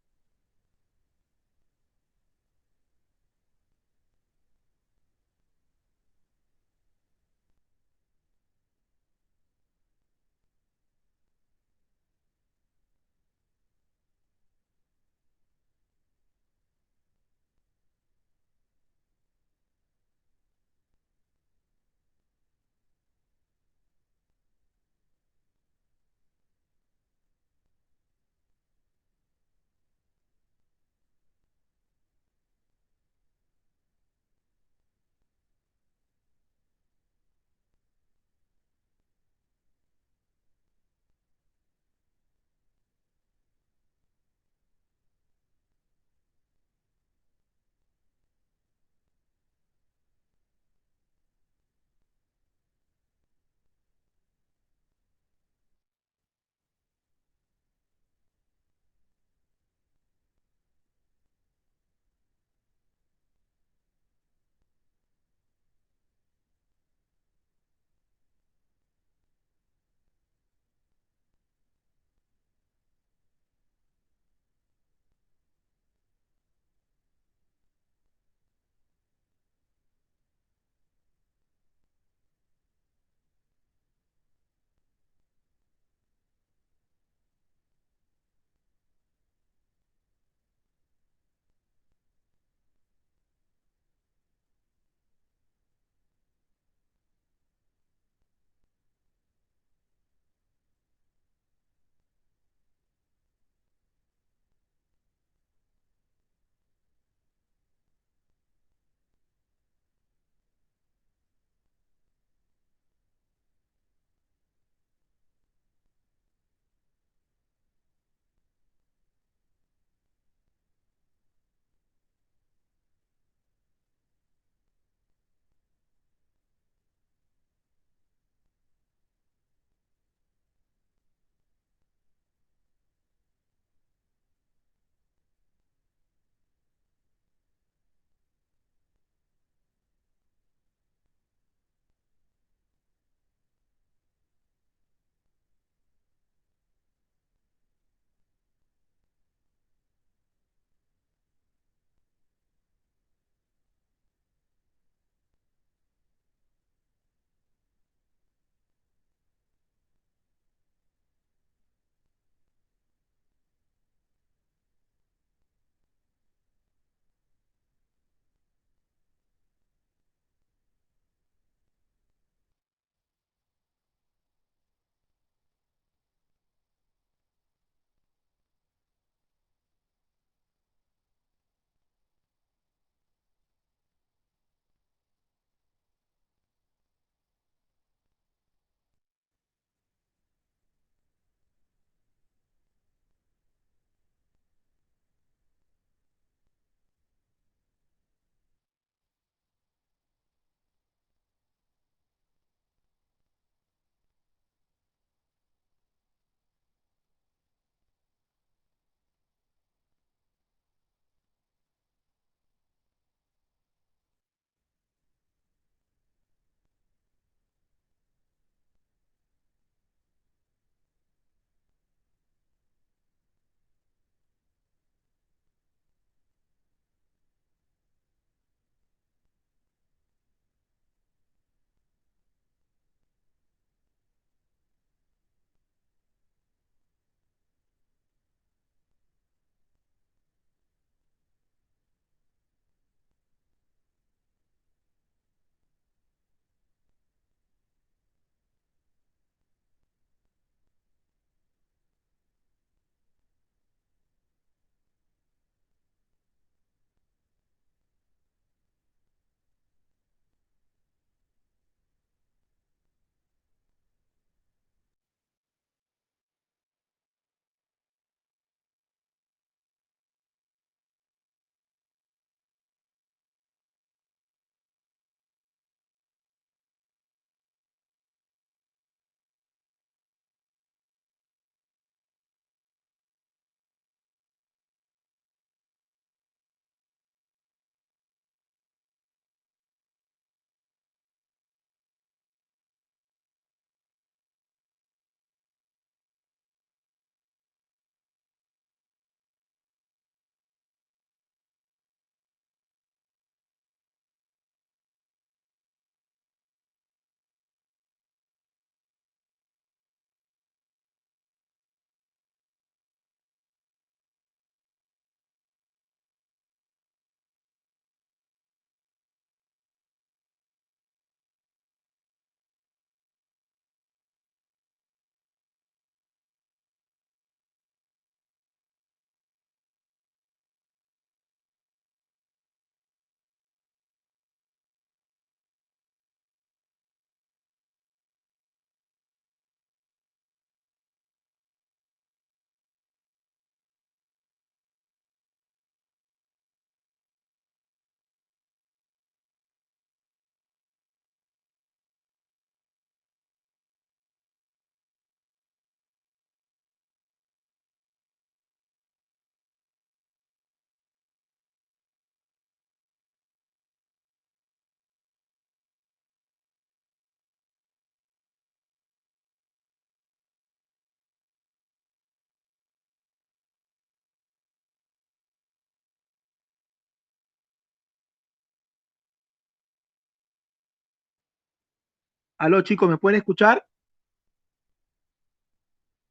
Aló, chicos, ¿me pueden escuchar?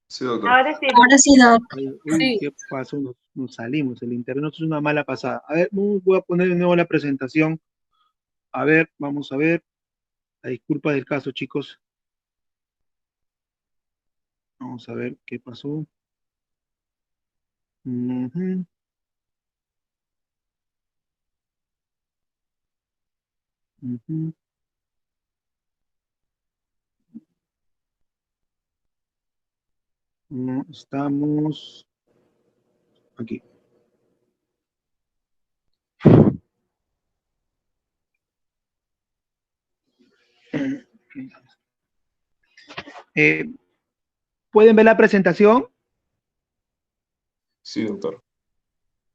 Sí, doctor. Ahora sí, Ahora sí, Doc. Uy, Sí. ¿qué pasó? Nos salimos, el internet es una mala pasada. A ver, voy a poner de nuevo la presentación. A ver, vamos a ver. La disculpa del caso, chicos. Vamos a ver qué pasó. Ujú, ujú. No, estamos aquí. Eh, ¿Pueden ver la presentación? Sí, doctor.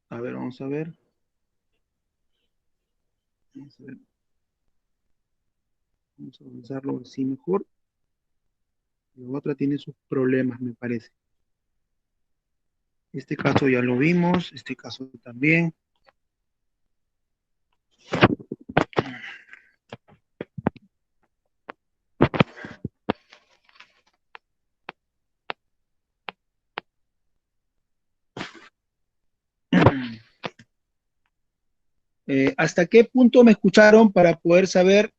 A ver, vamos a ver. Vamos a ver. Vamos a avanzarlo así mejor. La otra tiene sus problemas, me parece. Este caso ya lo vimos, este caso también. ¿Hasta qué punto me escucharon para poder saber?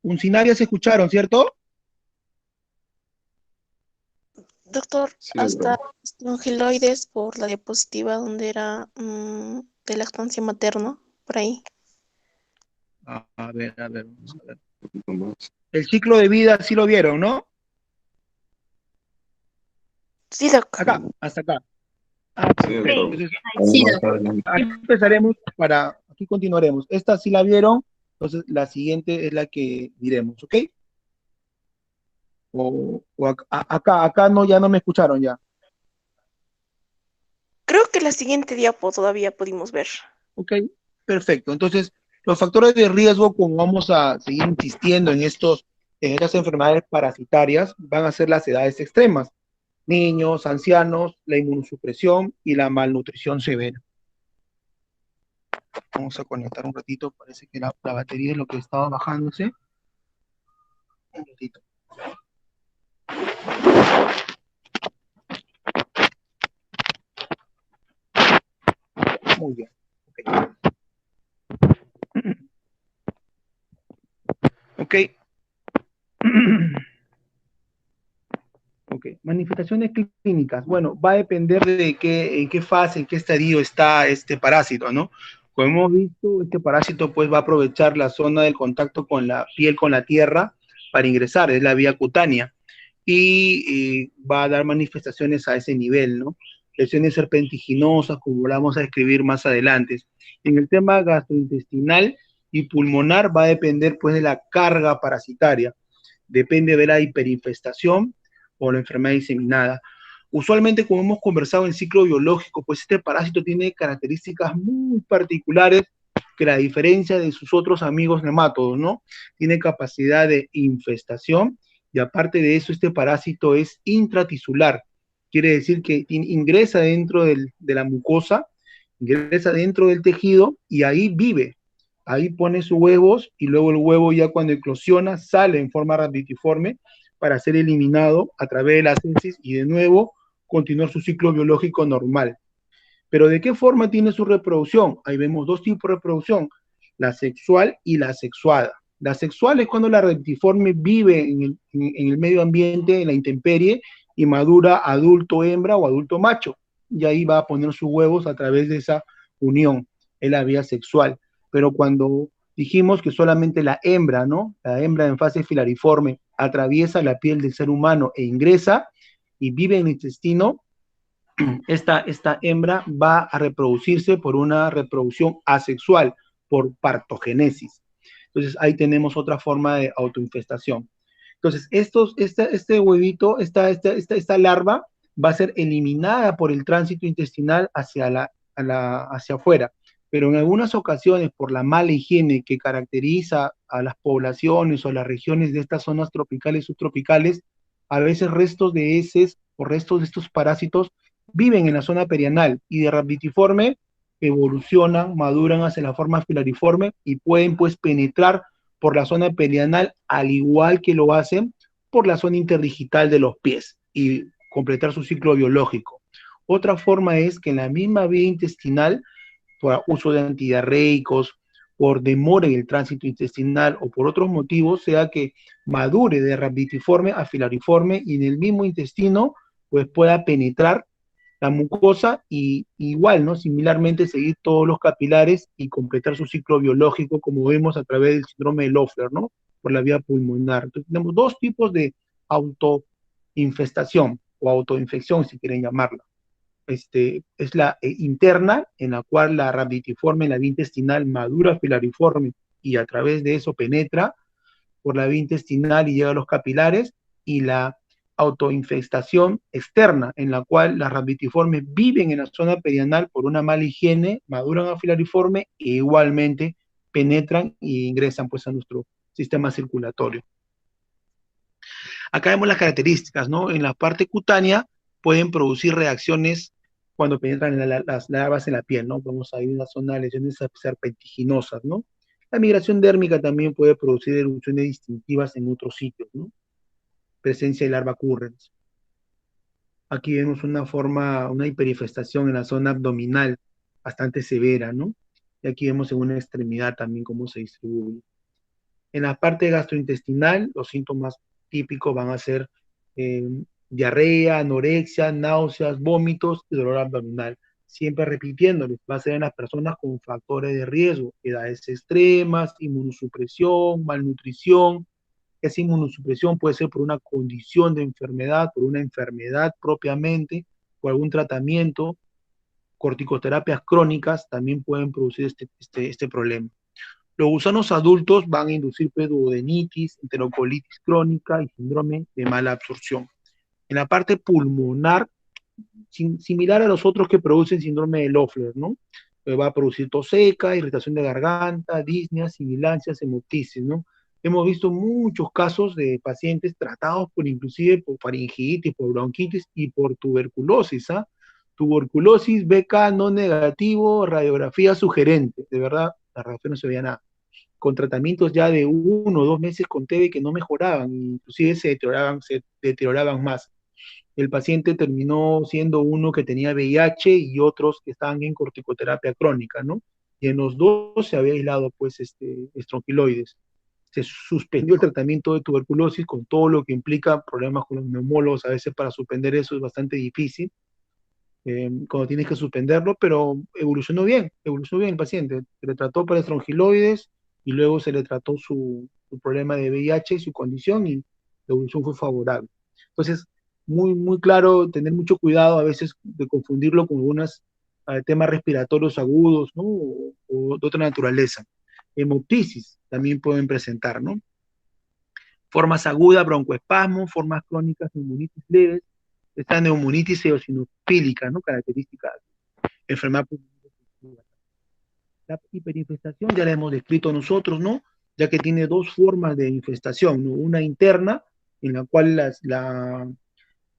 Uncinaria se escucharon, ¿cierto? doctor, Sí, hasta doctor. angeloides por la diapositiva donde era de lactancia materna, por ahí. A ver, vamos a ver. Un poquito más. El ciclo de vida sí lo vieron, ¿no? Sí, doc. Acá, hasta acá. Sí, Perfecto. doctor. Sí, Entonces, Aún sí, más Doc. adelante. aquí empezaremos aquí continuaremos. Esta sí la vieron, entonces la siguiente es la que diremos, ¿ok? Acá no, ya no me escucharon ya. Creo que la siguiente diapo todavía pudimos ver. Ok, perfecto. Entonces, los factores de riesgo, como vamos a seguir insistiendo en estas enfermedades parasitarias, van a ser las edades extremas, niños, ancianos, la inmunosupresión y la malnutrición severa. Vamos a conectar un ratito, parece que la batería es lo que estaba bajándose. Un ratito. Muy bien. Ok. Ok, manifestaciones clínicas. Bueno, va a depender de en qué fase, en qué estadio está este parásito, ¿no? Como hemos visto, este parásito pues va a aprovechar la zona del contacto con la piel, con la tierra, para ingresar, es la vía cutánea, y va a dar manifestaciones a ese nivel, ¿no? Lesiones serpentiginosas, como la vamos a escribir más adelante. En el tema gastrointestinal y pulmonar va a depender pues de la carga parasitaria, depende de la hiperinfestación o la enfermedad diseminada. Usualmente, como hemos conversado en ciclo biológico, pues este parásito tiene características muy particulares que la diferencia de sus otros amigos nematodos, ¿no? Tiene capacidad de infestación y aparte de eso, este parásito es intratisular. Quiere decir que ingresa dentro de la mucosa, ingresa dentro del tejido y ahí vive. Ahí pone sus huevos y luego el huevo ya cuando eclosiona sale en forma radiatiforme para ser eliminado a través de la sepsis y de nuevo continuar su ciclo biológico normal. Pero ¿de qué forma tiene su reproducción? Ahí vemos dos tipos de reproducción, la sexual y la sexuada. La sexual es cuando la retiforme vive en el medio ambiente, en la intemperie, y madura adulto hembra o adulto macho. Y ahí va a poner sus huevos a través de esa unión, es la vía sexual. Pero cuando dijimos que solamente la hembra, ¿no? La hembra en fase filariforme atraviesa la piel del ser humano e ingresa y vive en el intestino, esta hembra va a reproducirse por una reproducción asexual, por partogénesis. Entonces ahí tenemos otra forma de autoinfestación. Entonces, este huevito, esta larva va a ser eliminada por el tránsito intestinal hacia afuera, pero en algunas ocasiones, por la mala higiene que caracteriza a las poblaciones o las regiones de estas zonas tropicales y subtropicales, a veces restos de heces o restos de estos parásitos viven en la zona perianal y de Rhabditiforme evolucionan, maduran hacia la forma filariforme y pueden pues penetrar por la zona perianal, al igual que lo hacen por la zona interdigital de los pies y completar su ciclo biológico. Otra forma es que en la misma vía intestinal, por uso de antidiarreicos, por demora en el tránsito intestinal o por otros motivos, sea que madure de rhabditiforme a filariforme y en el mismo intestino pues pueda penetrar la mucosa y igual, ¿no? Similarmente seguir todos los capilares y completar su ciclo biológico como vemos a través del síndrome de Loeffler, ¿no? Por la vía pulmonar. Entonces tenemos dos tipos de autoinfestación o autoinfección, si quieren llamarla. Es la interna, en la cual la rhabditiforme en la vía intestinal madura filariforme y a través de eso penetra por la vía intestinal y llega a los capilares, y la autoinfestación externa, en la cual las rhabditiformes viven en la zona perianal por una mala higiene, maduran a filariforme e igualmente penetran e ingresan pues a nuestro sistema circulatorio. Acá vemos las características, ¿no? En la parte cutánea pueden producir reacciones cuando penetran las larvas en la piel, ¿no? Vemos ahí una zona de lesiones serpentiginosas, ¿no? La migración dérmica también puede producir erupciones distintivas en otros sitios, ¿no? Presencia de larva currens. Aquí vemos una hiperifestación en la zona abdominal bastante severa, ¿no? Y aquí vemos en una extremidad también cómo se distribuye. En la parte gastrointestinal, los síntomas típicos van a ser diarrea, anorexia, náuseas, vómitos y dolor abdominal. Siempre repitiéndoles, va a ser en las personas con factores de riesgo, edades extremas, inmunosupresión, malnutrición. Esa inmunosupresión puede ser por una condición de enfermedad, por una enfermedad propiamente, por algún tratamiento. Corticoterapias crónicas también pueden producir este problema. Los gusanos adultos van a inducir duodenitis, enterocolitis crónica y síndrome de mala absorción. En la parte pulmonar, similar a los otros que producen síndrome de Loeffler, ¿no? Va a producir tos seca, irritación de garganta, disnea, sibilancias, hemoptisis, ¿no? Hemos visto muchos casos de pacientes tratados inclusive por faringitis, por bronquitis y por tuberculosis, ¿ah? Tuberculosis, BK no negativo, radiografía sugerente. De verdad, la radiografía no se veía nada. Con tratamientos ya de 1 o 2 meses con TB que no mejoraban, inclusive se deterioraban más. El paciente terminó siendo uno que tenía VIH y otros que estaban en corticoterapia crónica, ¿no? Y en los dos se había aislado, pues, estronquiloides. Se suspendió el tratamiento de tuberculosis con todo lo que implica problemas con los neumólogos. A veces para suspender eso es bastante difícil, cuando tienes que suspenderlo, pero evolucionó bien el paciente. Se le trató para estronquiloides y luego se le trató su problema de VIH y su condición y la evolución fue favorable. Entonces, muy claro, tener mucho cuidado a veces de confundirlo con algunos temas respiratorios agudos, ¿no? O de otra naturaleza. Hemoptisis también pueden presentar, ¿no? Formas agudas, broncoespasmo, formas crónicas, neumonitis leves, esta neumonitis eosinofílica, ¿no? Característica de enfermedad pulmonar. La hiperinfestación ya la hemos descrito nosotros, ¿no? Ya que tiene dos formas de infestación, ¿no? Una interna, en la cual la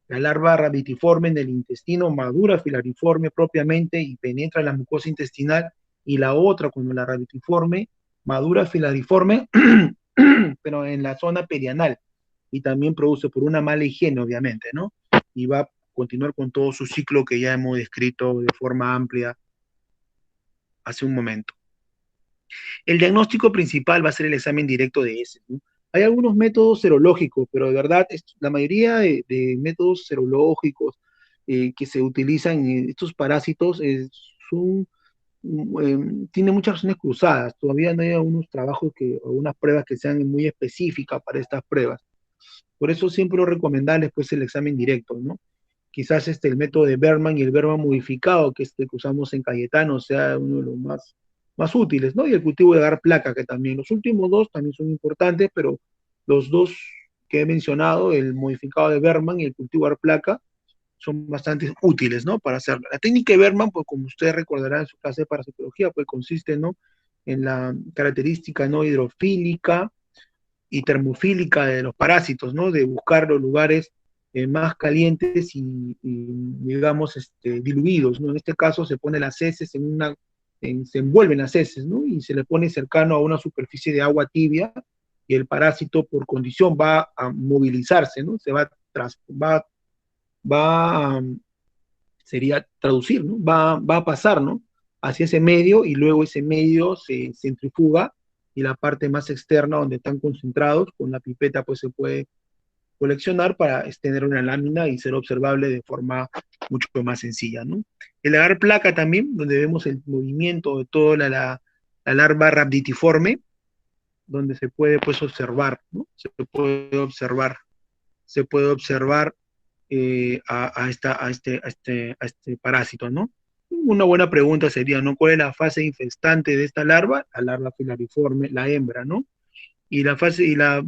larva rhabditiforme en el intestino madura filariforme propiamente y penetra en la mucosa intestinal, y la otra, cuando la rhabditiforme madura filariforme, pero en la zona perianal, y también produce por una mala higiene, obviamente, ¿no? Y va a continuar con todo su ciclo que ya hemos descrito de forma amplia hace un momento. El diagnóstico principal va a ser el examen directo de heces, ¿no? Hay algunos métodos serológicos, pero de verdad la mayoría de métodos serológicos que se utilizan en estos parásitos tienen muchas razones cruzadas. Todavía no hay algunos trabajos, algunas pruebas que sean muy específicas para estas pruebas. Por eso siempre lo recomendable es pues, el examen directo, ¿no? Quizás el método de Berman y el Berman modificado, que que usamos en Cayetano, sea uno de los más útiles, ¿no? Y el cultivo de agar placa, que también. Los últimos dos también son importantes, pero los dos que he mencionado, el modificado de Berman y el cultivo de agar placa, son bastante útiles, ¿no? Para hacerlo. La técnica de Berman, pues como ustedes recordarán en su clase de parasitología, pues consiste, ¿no? En la característica no hidrofílica y termofílica de los parásitos, ¿no? De buscar los lugares más calientes y digamos, diluidos, ¿no? En este caso se pone las heces en se envuelven las heces, ¿no? Y se le pone cercano a una superficie de agua tibia y el parásito por condición va a movilizarse, ¿no? Va sería traducir, ¿no? Va a pasar, ¿no? Hacia ese medio y luego ese medio se centrifuga y la parte más externa donde están concentrados, con la pipeta pues se puede coleccionar para extender una lámina y ser observable de forma mucho más sencilla, ¿no? El agar placa también, donde vemos el movimiento de toda la larva rhabditiforme, donde se puede pues observar, ¿no? Se puede observar a este parásito, ¿no? Una buena pregunta sería, ¿no? ¿Cuál es la fase infestante de esta larva? La larva filariforme, la hembra, ¿no? Y la fase y la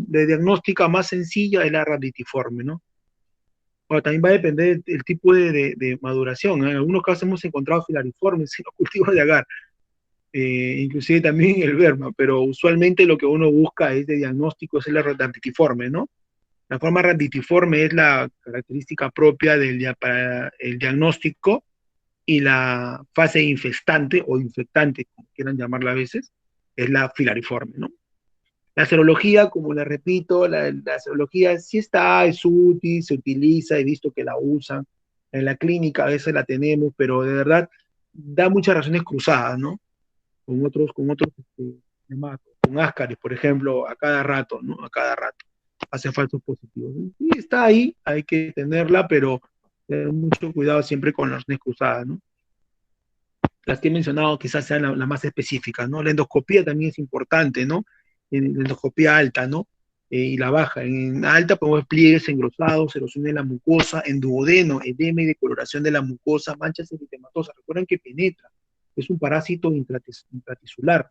diagnóstica más sencilla es la rhabditiforme, ¿no? Bueno, también va a depender del tipo de maduración, ¿eh? En algunos casos hemos encontrado filariformes en los cultivos de agar, inclusive también el verma, pero usualmente lo que uno busca es de diagnóstico es el rhabditiforme, ¿no? La forma rhabditiforme es la característica propia para el diagnóstico y la fase infestante o infectante, como quieran llamarla a veces, es la filariforme, ¿no? La serología, como le repito, la serología sí está, es útil, se utiliza, he visto que la usan en la clínica, a veces la tenemos, pero de verdad da muchas razones cruzadas, ¿no? Con áscaris, por ejemplo, a cada rato, ¿no? A cada rato hace falsos positivos. Y está ahí, hay que tenerla, pero tener mucho cuidado siempre con las razones cruzadas, ¿no? Las que he mencionado quizás sean las más específicas, ¿no? La endoscopía también es importante, ¿no? En la endoscopía alta, ¿no? Y la baja. En alta podemos ver pliegues engrosados, erosión de la mucosa, en duodeno, edema y decoloración de la mucosa, manchas eritematosas. Recuerden que penetra, es un parásito intratisular.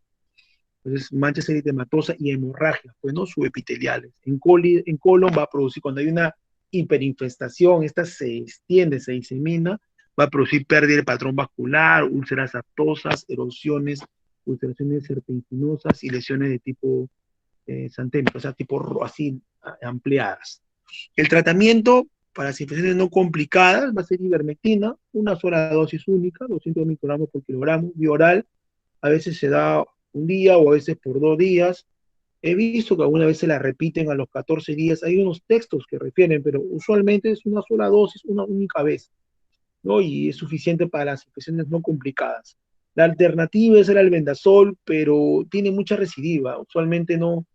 Entonces, manchas eritematosas y hemorragias, pues, ¿no? Subepiteliales. En colon va a producir, cuando hay una hiperinfestación, esta se extiende, se disemina, va a producir pérdida del patrón vascular, úlceras aftosas, erosiones, ulceraciones serpentinosas y lesiones de tipo santémico, o sea, tipo así ampliadas. El tratamiento para las infecciones no complicadas va a ser ivermectina, una sola dosis única, 200 microgramos por kilogramo, vía oral, a veces se da un día o a veces por 2 días. He visto que algunas veces la repiten a los 14 días. Hay unos textos que refieren, pero usualmente es una sola dosis, una única vez, ¿no? Y es suficiente para las infecciones no complicadas. La alternativa es el albendazol, pero tiene mucha recidiva. Usualmente no.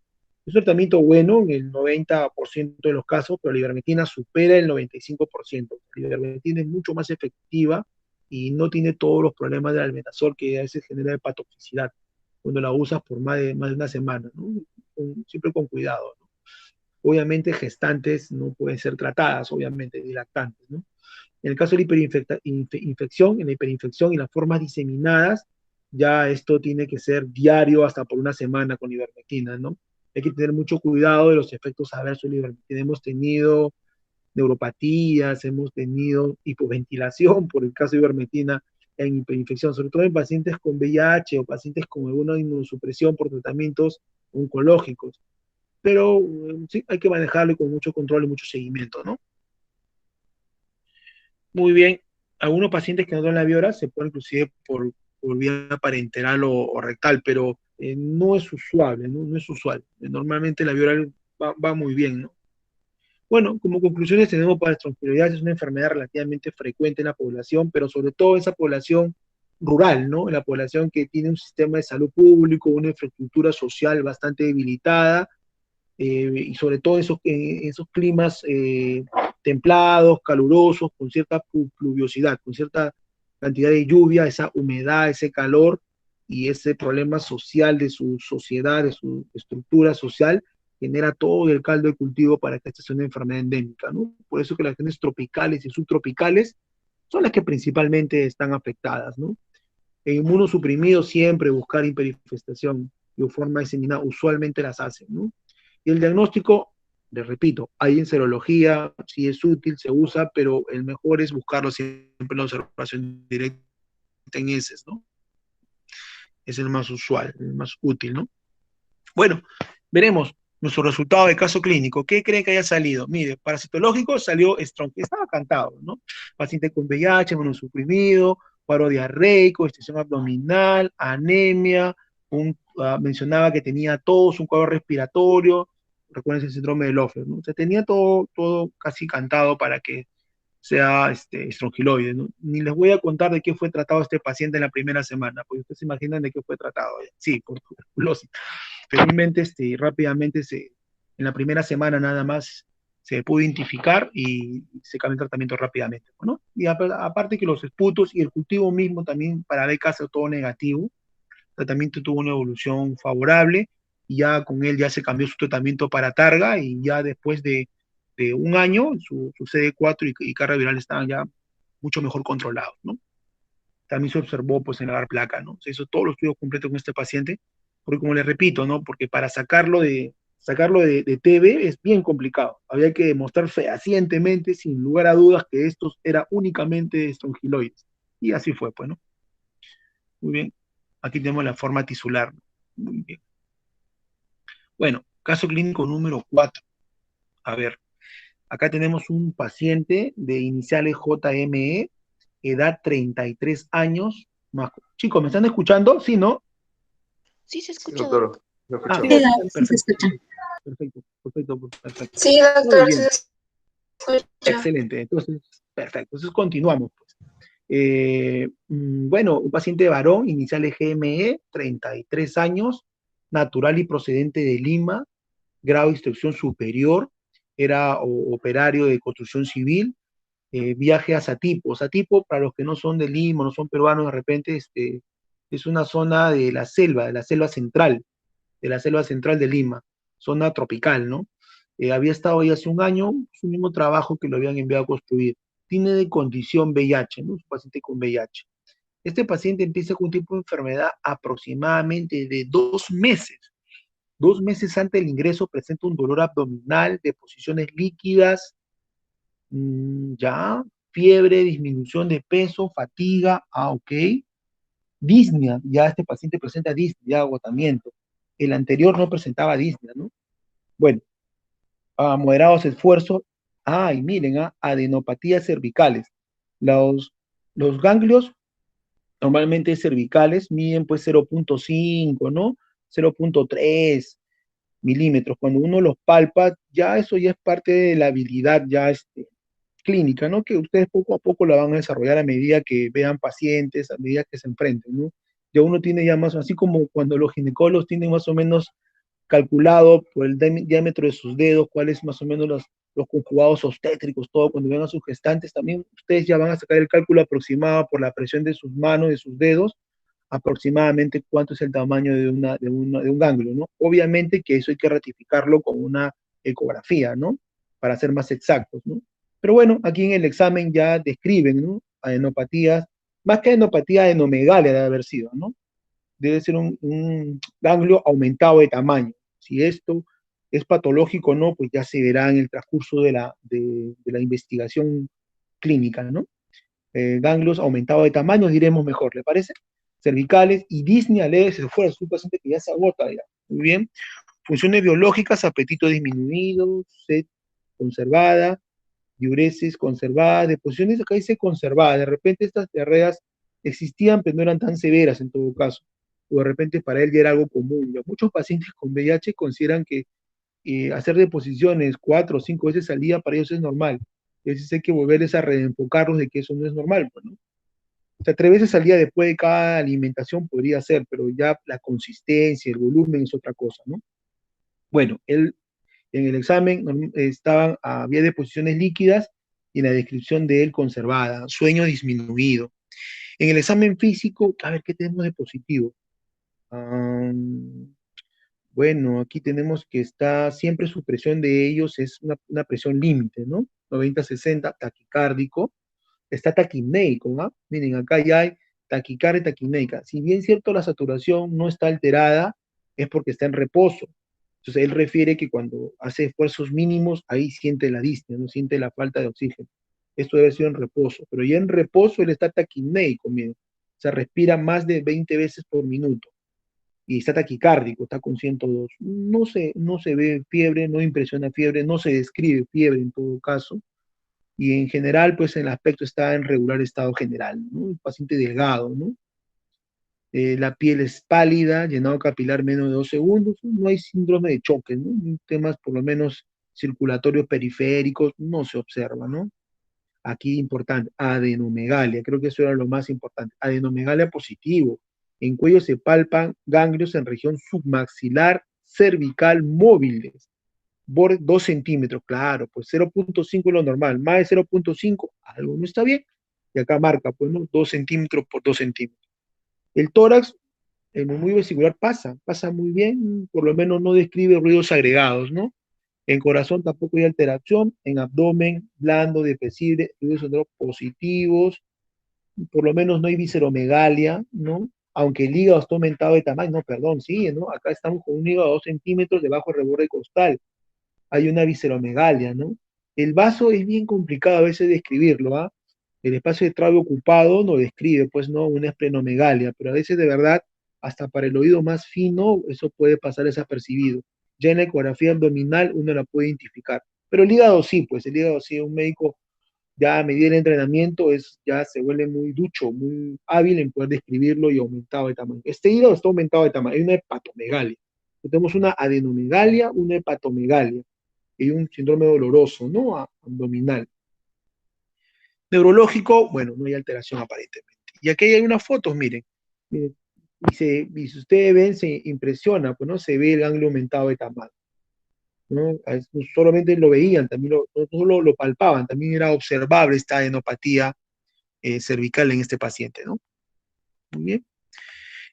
Es un tratamiento bueno en el 90% de los casos, pero la ivermectina supera el 95%. La ivermectina es mucho más efectiva y no tiene todos los problemas del albendazol que a veces genera hepatotoxicidad cuando la usas por más de una semana, ¿no? Siempre con cuidado, ¿no? Obviamente gestantes no pueden ser tratadas, obviamente, de lactantes, ¿no? En el caso de la infección, en la hiperinfección y las formas diseminadas, ya esto tiene que ser diario hasta por una semana con ivermectina, ¿no? Hay que tener mucho cuidado de los efectos adversos de la ivermectina. Hemos tenido neuropatías, hemos tenido hipoventilación por el caso de ivermectina en hiperinfección, sobre todo en pacientes con VIH o pacientes con alguna inmunosupresión por tratamientos oncológicos. Pero sí, hay que manejarlo con mucho control y mucho seguimiento, ¿no? Muy bien. Algunos pacientes que no dan la vía oral se pueden inclusive por vía parenteral o rectal, pero no es usual, ¿no? No es usual. Normalmente la vía oral va muy bien, ¿no? Bueno, como conclusiones tenemos para estrofiliasis, es una enfermedad relativamente frecuente en la población, pero sobre todo en esa población rural, ¿no? En la población que tiene un sistema de salud público, una infraestructura social bastante debilitada, y sobre todo esos climas templados, calurosos, con cierta pluviosidad, con cierta cantidad de lluvia, esa humedad, ese calor y ese problema social de su sociedad, de su estructura social, genera todo el caldo de cultivo para que esta sea una enfermedad endémica, ¿no? Por eso que las regiones tropicales y subtropicales son las que principalmente están afectadas, ¿no? En inmunosuprimidos siempre buscar hiperinfestación y forma diseminada usualmente las hacen, ¿no? Y el diagnóstico, les repito, hay en serología, sí es útil, se usa, pero el mejor es buscarlo siempre en la observación directa en heces, ¿no? Es el más usual, el más útil, ¿no? Bueno, veremos nuestro resultado de caso clínico. ¿Qué creen que haya salido? Mire, parasitológico salió strong, estaba cantado, ¿no? Paciente con VIH, inmunosuprimido, cuadro diarreico, extensión abdominal, anemia, mencionaba que tenía tos, un cuadro respiratorio, recuerden el síndrome de Loeffler, ¿no? O sea, tenía todo casi cantado para que sea estrongiloide, ¿no? Ni les voy a contar de qué fue tratado este paciente en la primera semana, porque ustedes se imaginan de qué fue tratado. Sí, por tuberculosis. Felizmente, rápidamente, en la primera semana nada más se pudo identificar y se cambió el tratamiento rápidamente, ¿no? Y aparte que los esputos y el cultivo mismo también para B caso todo negativo, el tratamiento tuvo una evolución favorable y ya con él ya se cambió su tratamiento para targa y ya después de un año su CD4 y carga viral estaban ya mucho mejor controlados, ¿no? También se observó pues en la dar placa, ¿no? Se hizo todos los estudios completos con este paciente, porque como le repito, ¿no? Porque para sacarlo de TB es bien complicado. Había que demostrar fehacientemente, sin lugar a dudas, que estos era únicamente estrongiloides. Y así fue, pues, ¿no? Muy bien. Aquí tenemos la forma tisular, ¿no? Muy bien. Bueno, caso clínico número 4. A ver, acá tenemos un paciente de iniciales JME, edad 33 años. Más... Chicos, ¿me están escuchando? Sí, ¿no? Sí, se Sí, escucha, Doc. doctor. Lo Ah, escuchamos. Sí, sí se perfecto, escucha. perfecto. Sí, Muy doctor, sí bien, se escucha. excelente. Entonces, perfecto. Entonces continuamos, pues. Bueno, un paciente varón, iniciales GME, 33 años, natural y procedente de Lima, grado de instrucción superior, era operario de construcción civil, viaje a Satipo. Satipo, para los que no son de Lima, no son peruanos, de repente, es una zona de la selva central, de Lima, zona tropical, ¿no? Había estado ahí hace un año, su mismo trabajo que lo habían enviado a construir. Tiene de condición VIH, ¿no? Es un paciente con VIH. Este paciente empieza con un tipo de enfermedad aproximadamente de 2 meses. 2 meses antes del ingreso presenta un dolor abdominal, deposiciones líquidas, ya, fiebre, disminución de peso, fatiga, ok. Disnea, ya este paciente presenta disnea, ya agotamiento. El anterior no presentaba disnea, ¿no? Bueno, moderados esfuerzos. Y miren, adenopatías cervicales. Los, los ganglios normalmente cervicales miden pues 0.5, ¿no? 0.3 milímetros. Cuando uno los palpa, ya eso ya es parte de la habilidad ya clínica, ¿no? Que ustedes poco a poco la van a desarrollar a medida que vean pacientes, a medida que se enfrenten, ¿no? Ya uno tiene ya más, así como cuando los ginecólogos tienen más o menos calculado por el diámetro de sus dedos, cuáles más o menos los conjugados obstétricos, todo, cuando ven a sus gestantes, también ustedes ya van a sacar el cálculo aproximado por la presión de sus manos, de sus dedos, aproximadamente cuánto es el tamaño de un ganglio, ¿no? Obviamente que eso hay que ratificarlo con una ecografía, ¿no? Para ser más exactos, ¿no? Pero bueno, aquí en el examen ya describen, ¿no? Adenopatías, más que adenopatía, adenomegalia debe haber sido, ¿no? Debe ser un ganglio aumentado de tamaño. Si esto es patológico o no, pues ya se verá en el transcurso de la investigación clínica, ¿no? Ganglios aumentados de tamaño, diremos mejor, ¿le parece? Cervicales y disnea leves esfuerzos, un paciente que ya se agota ya. Muy bien. Funciones biológicas, apetito disminuido, sed conservada, diuresis conservada, deposiciones, acá dice conservada, de repente estas diarreas existían, pero no eran tan severas en todo caso, o de repente para él ya era algo común. Ya muchos pacientes con VIH consideran que hacer deposiciones 4 o 5 veces al día para ellos es normal. A veces hay que volverles a reenfocarlos de que eso no es normal, pues, ¿no? O sea, 3 veces al día después de cada alimentación podría ser, pero ya la consistencia, el volumen es otra cosa, ¿no? Bueno, él en el examen había deposiciones líquidas y en la descripción de él conservada, sueño disminuido. En el examen físico, a ver, ¿qué tenemos de positivo? Bueno, aquí tenemos que está siempre su presión de ellos es una presión límite, ¿no? 90-60, taquicárdico, está taquimeico, ¿no? Miren, acá ya hay taquicardia y taquimeica. Si bien cierto la saturación no está alterada, es porque está en reposo. Entonces él refiere que cuando hace esfuerzos mínimos, ahí siente la disnea, no siente la falta de oxígeno. Esto debe ser en reposo, pero ya en reposo él está taquimeico, miren. O sea, respira más de 20 veces por minuto y está taquicárdico, está con 102. No se ve fiebre, no impresiona fiebre, no se describe fiebre en todo caso. y en general, pues el aspecto está en regular estado general, ¿no? Un paciente delgado, ¿no? La piel es pálida, llenado capilar menos de 2 segundos, no hay síndrome de choque, ¿no? Temas por lo menos circulatorios periféricos no se observa, ¿no? Aquí importante, adenomegalia, creo que eso era lo más importante, adenomegalia positivo. En cuello se palpan ganglios en región submaxilar cervical móviles, borde 2 centímetros, claro, pues 0,5 es lo normal, más de 0,5, algo no está bien, y acá marca, pues, ¿no? 2 centímetros por 2 centímetros. El tórax, el murmullo vesicular pasa muy bien, por lo menos no describe ruidos agregados, ¿no? En corazón tampoco hay alteración, en abdomen blando, depresible, ruidos sonoros positivos, por lo menos no hay visceromegalia, ¿no? Aunque el hígado está aumentado de tamaño, no, perdón, sí, ¿no? Acá estamos con un hígado de 2 centímetros debajo del reborde costal, hay una visceromegalia, ¿no? El vaso es bien complicado a veces describirlo, ¿ah? El espacio de trabio ocupado no describe, pues, no, una esplenomegalia, pero a veces de verdad, hasta para el oído más fino, eso puede pasar desapercibido. Ya en la ecografía abdominal uno la puede identificar. Pero el hígado sí, pues, el hígado sí, un médico ya a medida del entrenamiento ya se vuelve muy ducho, muy hábil en poder describirlo y aumentado de tamaño. Este hígado está aumentado de tamaño, hay una hepatomegalia. Tenemos una adenomegalia, una hepatomegalia y un síndrome doloroso, ¿no? Abdominal. Neurológico, bueno, no hay alteración aparentemente. Y aquí hay algunas fotos, miren. Miren, y si ustedes ven, se impresiona, pues, ¿no? Se ve el ganglio aumentado de tamaño, ¿no? No solamente lo veían, también no solo lo palpaban, también era observable esta adenopatía cervical en este paciente, ¿no? Muy bien.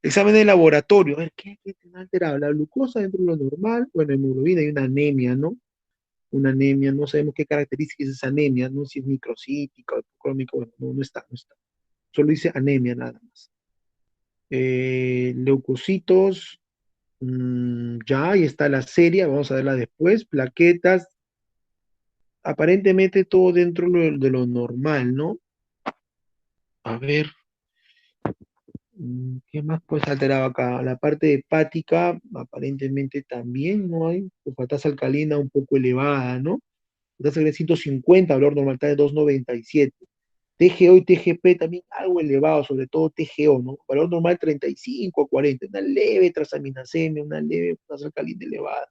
Examen de laboratorio, a ver, ¿qué tiene alterado? La glucosa dentro de lo normal, bueno, hemoglobina y una anemia, ¿no? Una anemia, no sabemos qué características es esa anemia, no si es microcítica o hipocrómica, bueno, no está, no está. Solo dice anemia nada más. Leucocitos, ya, ahí está la serie, vamos a verla después. Plaquetas, aparentemente todo dentro de lo normal, ¿no? A ver, ¿qué más pues alterado acá? La parte hepática, aparentemente también no hay, fosfatasa alcalina un poco elevada, ¿no? Fosfatasa alcalina 150, valor normal está de 297. TGO y TGP también algo elevado, sobre todo TGO, ¿no? Valor normal 35 a 40, una leve transaminasemia, una leve fosfatasa alcalina elevada.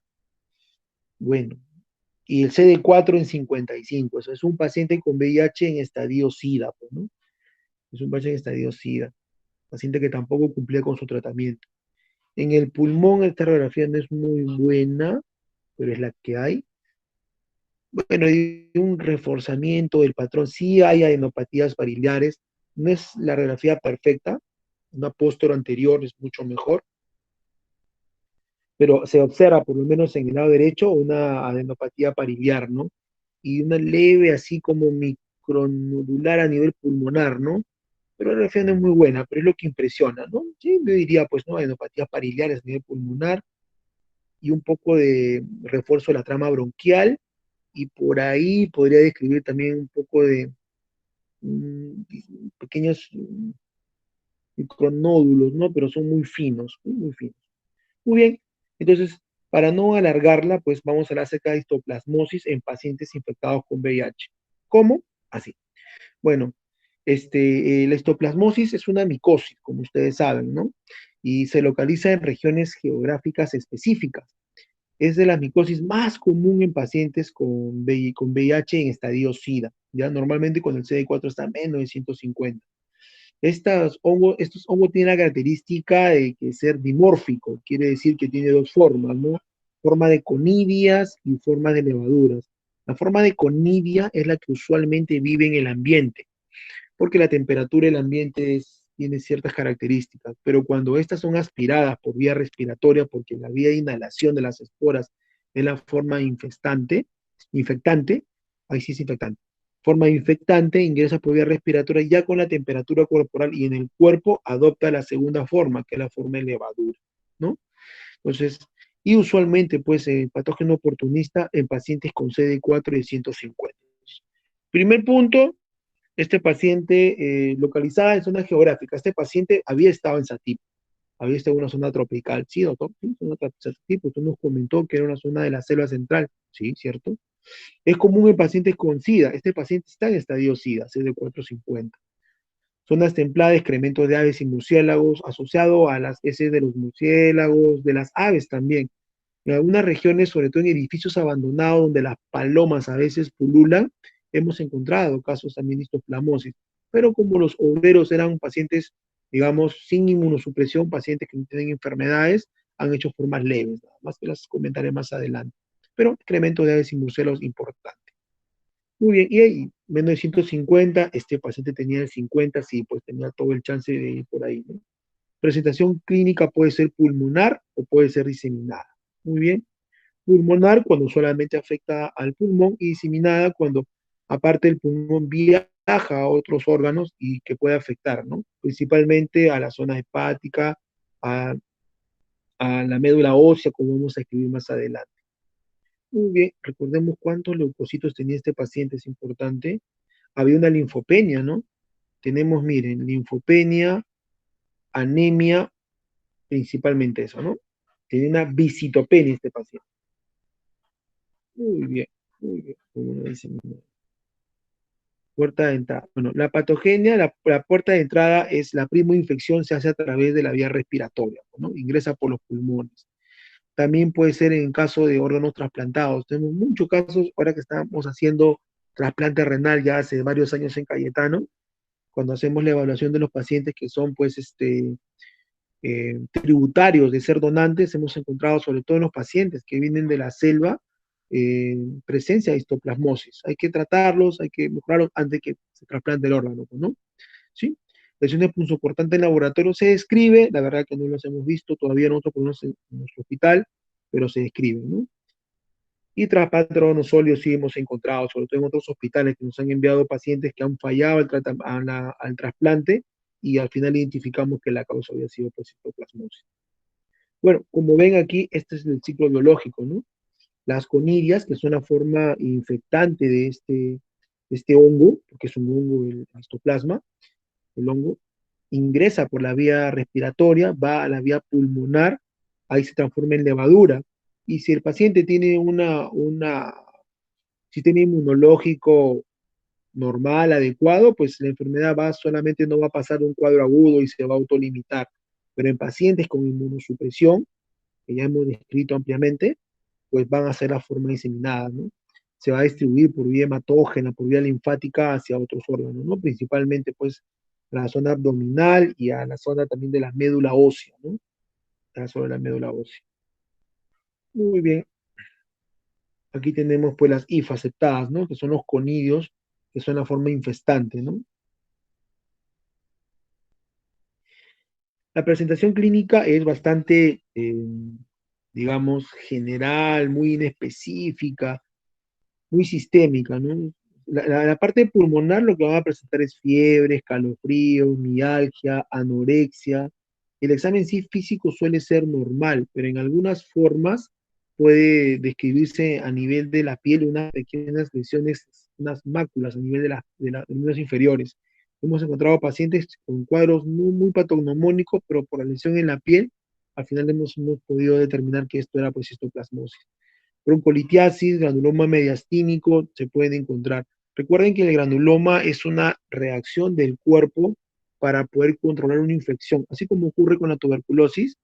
Bueno, y el CD4 en 55, eso es un paciente con VIH en estadio SIDA, pues, ¿no? Es un paciente en estadio SIDA, paciente que tampoco cumplía con su tratamiento. En el pulmón esta radiografía no es muy buena, pero es la que hay. Bueno, hay un reforzamiento del patrón, sí hay adenopatías biliares, no es la radiografía perfecta, una póstero anterior es mucho mejor, pero se observa por lo menos en el lado derecho una adenopatía pariliar, ¿no? Y una leve así como micronodular a nivel pulmonar, ¿no? Pero la radiografía no es muy buena, pero es lo que impresiona, ¿no? Sí, yo diría, pues, ¿no? Adenopatías pariliares a nivel pulmonar y un poco de refuerzo de la trama bronquial, y por ahí podría describir también un poco de mm, pequeños micronódulos, ¿no? Pero son muy finos, muy, muy finos. Muy bien, entonces, para no alargarla, pues vamos a hablar acerca de histoplasmosis en pacientes infectados con VIH. ¿Cómo? Así. Bueno, la histoplasmosis es una micosis, como ustedes saben, ¿no? Y se localiza en regiones geográficas específicas. Es de la micosis más común en pacientes con VIH en estadio SIDA, ya normalmente cuando el CD4 está menos de 150. Estos hongos tienen la característica de que ser dimórfico, quiere decir que tiene dos formas, ¿no? Forma de conidias y forma de levaduras. La forma de conidia es la que usualmente vive en el ambiente, porque la temperatura del ambiente tiene ciertas características, pero cuando estas son aspiradas por vía respiratoria, porque la vía de inhalación de las esporas es la forma infectante, ahí sí es infectante, forma infectante ingresa por vía respiratoria ya con la temperatura corporal y en el cuerpo adopta la segunda forma, que es la forma de levadura, ¿no? Entonces, y usualmente, pues, patógeno oportunista en pacientes con CD4 de 150. Primer punto, este paciente localizada en zona geográfica. Este paciente había estado en Satip, había estado en una zona tropical. Sí, doctor, sí, zona Satip, usted nos comentó que era una zona de la selva central. Sí, cierto. Es común en pacientes con SIDA. Este paciente está en estadio SIDA, CD450. Zonas templadas, excrementos de aves y murciélagos, asociado a las heces de los murciélagos, de las aves también. En algunas regiones, sobre todo en edificios abandonados donde las palomas a veces pululan, hemos encontrado casos también de histoplasmosis. Pero como los obreros eran pacientes, digamos, sin inmunosupresión, pacientes que no tienen enfermedades, han hecho formas leves, nada más que las comentaré más adelante. Pero incremento de aves y murciélagos importante. Muy bien, y ahí, menos de 150, este paciente tenía el 50, sí, pues tenía todo el chance de ir por ahí, ¿no? Presentación clínica puede ser pulmonar o puede ser diseminada. Muy bien. Pulmonar cuando solamente afecta al pulmón y diseminada cuando aparte del pulmón viaja a otros órganos y que puede afectar, ¿no? Principalmente a la zona hepática, a, a la médula ósea, como vamos a escribir más adelante. Muy bien, recordemos cuántos leucocitos tenía este paciente, es importante. Había una linfopenia, ¿no? Tenemos, miren, linfopenia, anemia, principalmente eso, ¿no? Tenía una visitopenia este paciente. Muy bien, muy bien. Como lo dice mi madre. Puerta de entrada. Bueno, la patogenia, la puerta de entrada es la infección, se hace a través de la vía respiratoria, ¿no? Ingresa por los pulmones. También puede ser en caso de órganos trasplantados. Tenemos muchos casos, ahora que estamos haciendo trasplante renal ya hace varios años en Cayetano, cuando hacemos la evaluación de los pacientes que son, pues, tributarios de ser donantes, hemos encontrado, sobre todo en los pacientes que vienen de la selva, presencia de histoplasmosis. Hay que tratarlos, hay que mejorarlos antes de que se trasplante el órgano, ¿no? ¿Sí? Lesiones punzocortantes en laboratorio se describe, la verdad que no los hemos visto todavía nosotros en nuestro hospital, pero se describe, ¿no? Y traspatrones sólidos sí hemos encontrado, sobre todo en otros hospitales que nos han enviado pacientes que han fallado al trasplante y al final identificamos que la causa había sido pues, histoplasmosis. Bueno, como ven aquí, este es el ciclo biológico, ¿no? Las conirias, que son la forma infectante de este hongo, porque es un hongo el histoplasma, el hongo, ingresa por la vía respiratoria, va a la vía pulmonar, ahí se transforma en levadura. Y si el paciente tiene una sistema inmunológico normal, adecuado, pues la enfermedad solamente no va a pasar de un cuadro agudo y se va a autolimitar. Pero en pacientes con inmunosupresión, que ya hemos descrito ampliamente, pues van a ser la forma diseminada, ¿no? Se va a distribuir por vía hematógena, por vía linfática hacia otros órganos, ¿no? Principalmente, pues, a la zona abdominal y a la zona también de la médula ósea, ¿no? A la zona de la médula ósea. Muy bien. Aquí tenemos, pues, las hifas aceptadas, ¿no? Que son los conidios, que son la forma infestante, ¿no? La presentación clínica es bastante, digamos, general, muy inespecífica, muy sistémica, ¿no? La parte pulmonar lo que van a presentar es fiebre, escalofríos, mialgia, anorexia. El examen sí físico suele ser normal, pero en algunas formas puede describirse a nivel de la piel unas pequeñas lesiones, unas máculas a nivel de los miembros inferiores. Hemos encontrado pacientes con cuadros muy patognomónicos, pero por la lesión en la piel, al final hemos podido determinar que esto era pues histoplasmosis. Broncolitiasis, granuloma mediastínico se pueden encontrar. Recuerden que el granuloma es una reacción del cuerpo para poder controlar una infección, así como ocurre con la tuberculosis.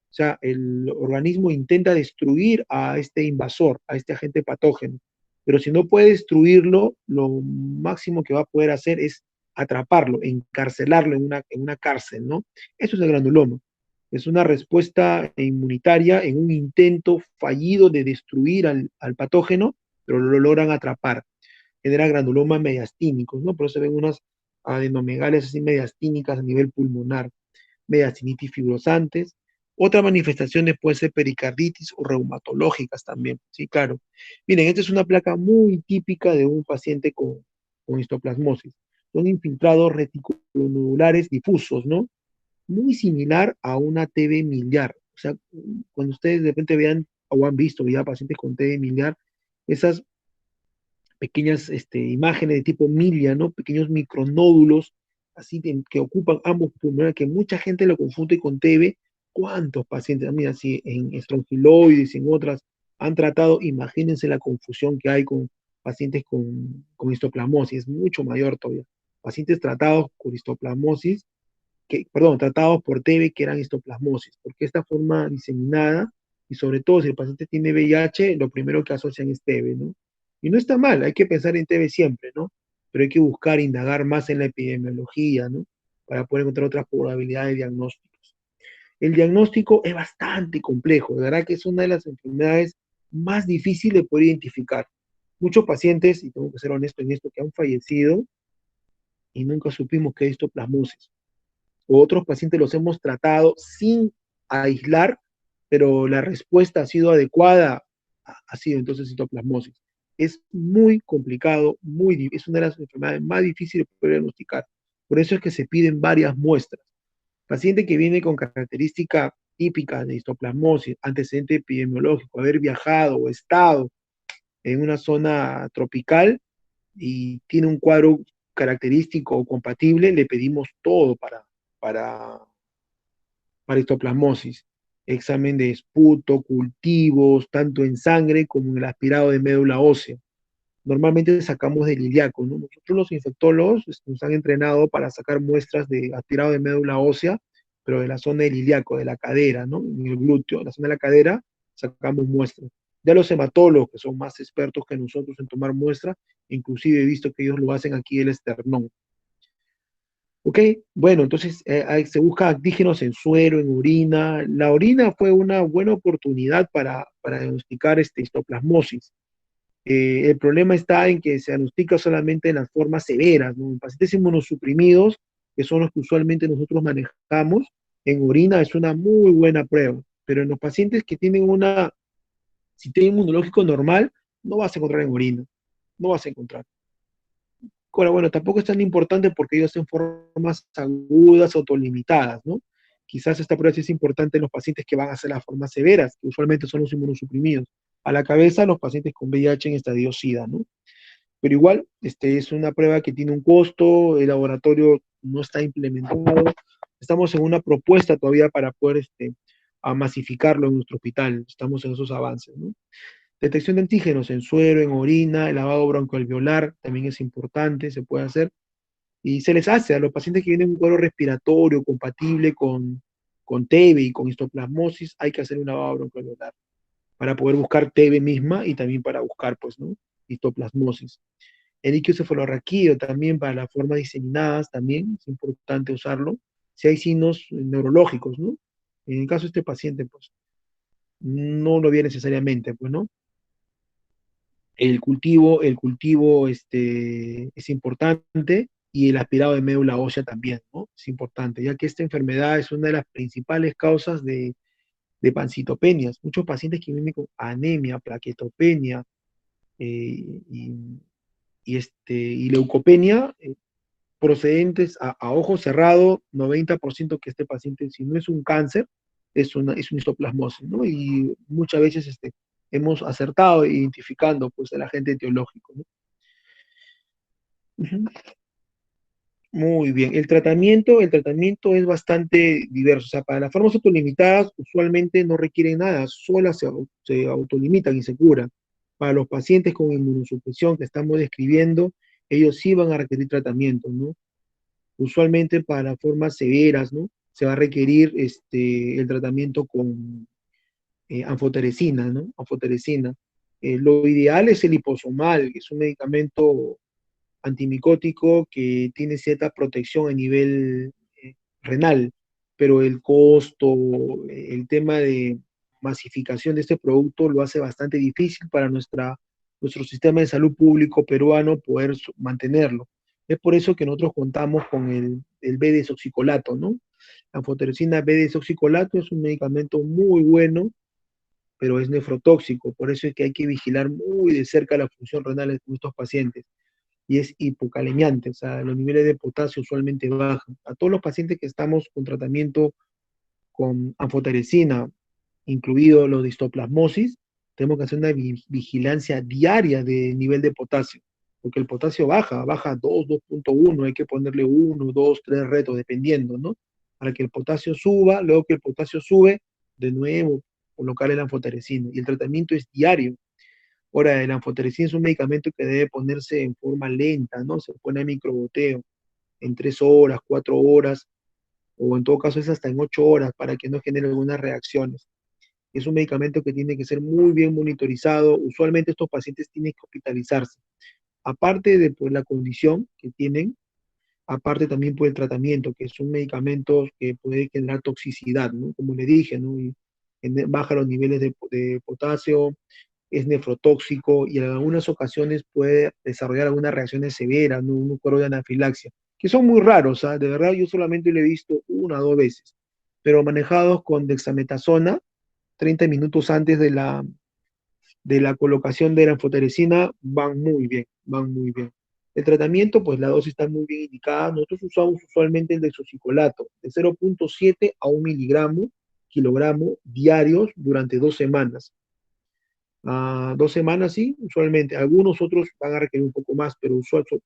O sea, el organismo intenta destruir a este invasor, a este agente patógeno, pero si no puede destruirlo, lo máximo que va a poder hacer es atraparlo, encarcelarlo en una cárcel, ¿no? Eso es el granuloma. Es una respuesta inmunitaria en un intento fallido de destruir al patógeno, pero lo logran atrapar. Genera granulomas mediastínicos, ¿no? Por eso se ven unas adenomegalias así mediastínicas a nivel pulmonar, mediastinitis fibrosantes. Otras manifestaciones pueden ser pericarditis o reumatológicas también, sí, claro. Miren, esta es una placa muy típica de un paciente con histoplasmosis. Son infiltrados reticulonodulares difusos, ¿no? Muy similar a una TB miliar. O sea, cuando ustedes de repente vean o han visto ya pacientes con TB miliar, esas pequeñas imágenes de tipo milia, ¿no? Pequeños micronódulos, así que ocupan ambos pulmones, que mucha gente lo confunde con TB. ¿Cuántos pacientes? Mira, si en estrongiloides y en otras han tratado, imagínense la confusión que hay con pacientes con histoplasmosis, es mucho mayor todavía. Pacientes tratados con histoplasmosis, perdón, tratados por TB que eran histoplasmosis, porque esta forma diseminada, y sobre todo si el paciente tiene VIH, lo primero que asocian es TB, ¿no? Y no está mal, hay que pensar en TB siempre, ¿no? Pero hay que buscar, indagar más en la epidemiología, ¿no? Para poder encontrar otras probabilidades diagnósticas. El diagnóstico es bastante complejo, de verdad que es una de las enfermedades más difíciles de poder identificar. Muchos pacientes, y tengo que ser honesto en esto, que han fallecido y nunca supimos que es histoplasmosis. O otros pacientes los hemos tratado sin aislar, pero la respuesta ha sido adecuada, ha sido entonces citoplasmosis. Es muy complicado, es una de las enfermedades más difíciles de poder diagnosticar. Por eso es que se piden varias muestras. Paciente que viene con característica típica de histoplasmosis, antecedente epidemiológico, haber viajado o estado en una zona tropical y tiene un cuadro característico o compatible, le pedimos todo para, para histoplasmosis. Examen de esputo, cultivos, tanto en sangre como en el aspirado de médula ósea. Normalmente sacamos del ilíaco, ¿no? Nosotros los infectólogos nos han entrenado para sacar muestras de aspirado de médula ósea, pero de la zona del ilíaco, de la cadera, ¿no? En el glúteo, en la zona de la cadera, sacamos muestras. Ya los hematólogos, que son más expertos que nosotros en tomar muestras, inclusive he visto que ellos lo hacen aquí el esternón. Ok, bueno, entonces se busca antígenos en suero, en orina. La orina fue una buena oportunidad para diagnosticar histoplasmosis. El problema está en que se diagnostica solamente en las formas severas, ¿no? En pacientes inmunosuprimidos, que son los que usualmente nosotros manejamos, en orina es una muy buena prueba, pero en los pacientes que tienen una sistema inmunológico normal, no vas a encontrar en orina, no vas a encontrar. Ahora, bueno, tampoco es tan importante porque ellos hacen formas agudas, autolimitadas, ¿no? Quizás esta prueba sí es importante en los pacientes que van a hacer las formas severas, que usualmente son los inmunosuprimidos. A la cabeza, los pacientes con VIH en estadio SIDA, ¿no? Pero igual, es una prueba que tiene un costo, el laboratorio no está implementado, estamos en una propuesta todavía para poder a masificarlo en nuestro hospital, estamos en esos avances, ¿no? Detección de antígenos en suero, en orina, el lavado broncoalveolar también es importante, se puede hacer. Y se les hace a los pacientes que vienen un cuadro respiratorio compatible con TB y con histoplasmosis, hay que hacer un lavado broncoalveolar para poder buscar TB misma y también para buscar, pues, ¿no? Histoplasmosis. El líquido cefalorraquídeo también para las formas diseminadas, también es importante usarlo. Si hay signos neurológicos, ¿no? En el caso de este paciente, pues, no lo había necesariamente, pues, ¿no? El cultivo es importante y el aspirado de médula ósea también, ¿no? Es importante, ya que esta enfermedad es una de las principales causas de pancitopenias. Muchos pacientes que viven con anemia, plaquetopenia y leucopenia, procedentes a ojo cerrado, 90% que este paciente, si no es un cáncer, es un histoplasmosis, ¿no? Y muchas veces hemos acertado identificando pues el agente etiológico, ¿no? Ujú. Muy bien, el tratamiento es bastante diverso, o sea, para las formas autolimitadas usualmente no requieren nada, solas se autolimitan y se curan. Para los pacientes con inmunosupresión que estamos describiendo, ellos sí van a requerir tratamiento, ¿no? Usualmente para formas severas, ¿no? Se va a requerir el tratamiento con anfoteresina, ¿no? Anfoteresina. Lo ideal es el liposomal, que es un medicamento antimicótico que tiene cierta protección a nivel renal, pero el costo, el tema de masificación de este producto lo hace bastante difícil para nuestro sistema de salud público peruano poder mantenerlo. Es por eso que nosotros contamos con el B-desoxicolato, ¿no? La anfotericina B-desoxicolato es un medicamento muy bueno, pero es nefrotóxico, por eso es que hay que vigilar muy de cerca la función renal de estos pacientes y es hipocalemiante, o sea, los niveles de potasio usualmente bajan. A todos los pacientes que estamos con tratamiento con anfoteresina, incluido los de histoplasmosis, tenemos que hacer una vigilancia diaria del nivel de potasio, porque el potasio baja 2, 2.1, hay que ponerle 1, 2, 3 retos, dependiendo, ¿no? Para que el potasio suba, luego que el potasio sube, de nuevo colocarle la anfotericina, y el tratamiento es diario. Ahora, el anfotericina es un medicamento que debe ponerse en forma lenta, ¿no? Se pone a microgoteo en 3 horas, 4 horas, o en todo caso es hasta en 8 horas para que no genere algunas reacciones. Es un medicamento que tiene que ser muy bien monitorizado. Usualmente estos pacientes tienen que hospitalizarse. Aparte de por la condición que tienen, aparte también por el tratamiento, que son medicamentos que pueden generar toxicidad, ¿no? Como le dije, ¿no? Baja los niveles de potasio, es nefrotóxico y en algunas ocasiones puede desarrollar algunas reacciones severas, ¿no? Un cuadro de anafilaxia, que son muy raros, ¿ah? De verdad yo solamente lo he visto 1 o 2 veces, pero manejados con dexametasona, 30 minutos antes de la colocación de la anfotericina, van muy bien, van muy bien. El tratamiento, pues la dosis está muy bien indicada. Nosotros usamos usualmente el desoxicolato de 0,7 a 1 kilogramo diarios durante 2 semanas. 2 semanas, sí, usualmente. Algunos otros van a requerir un poco más, pero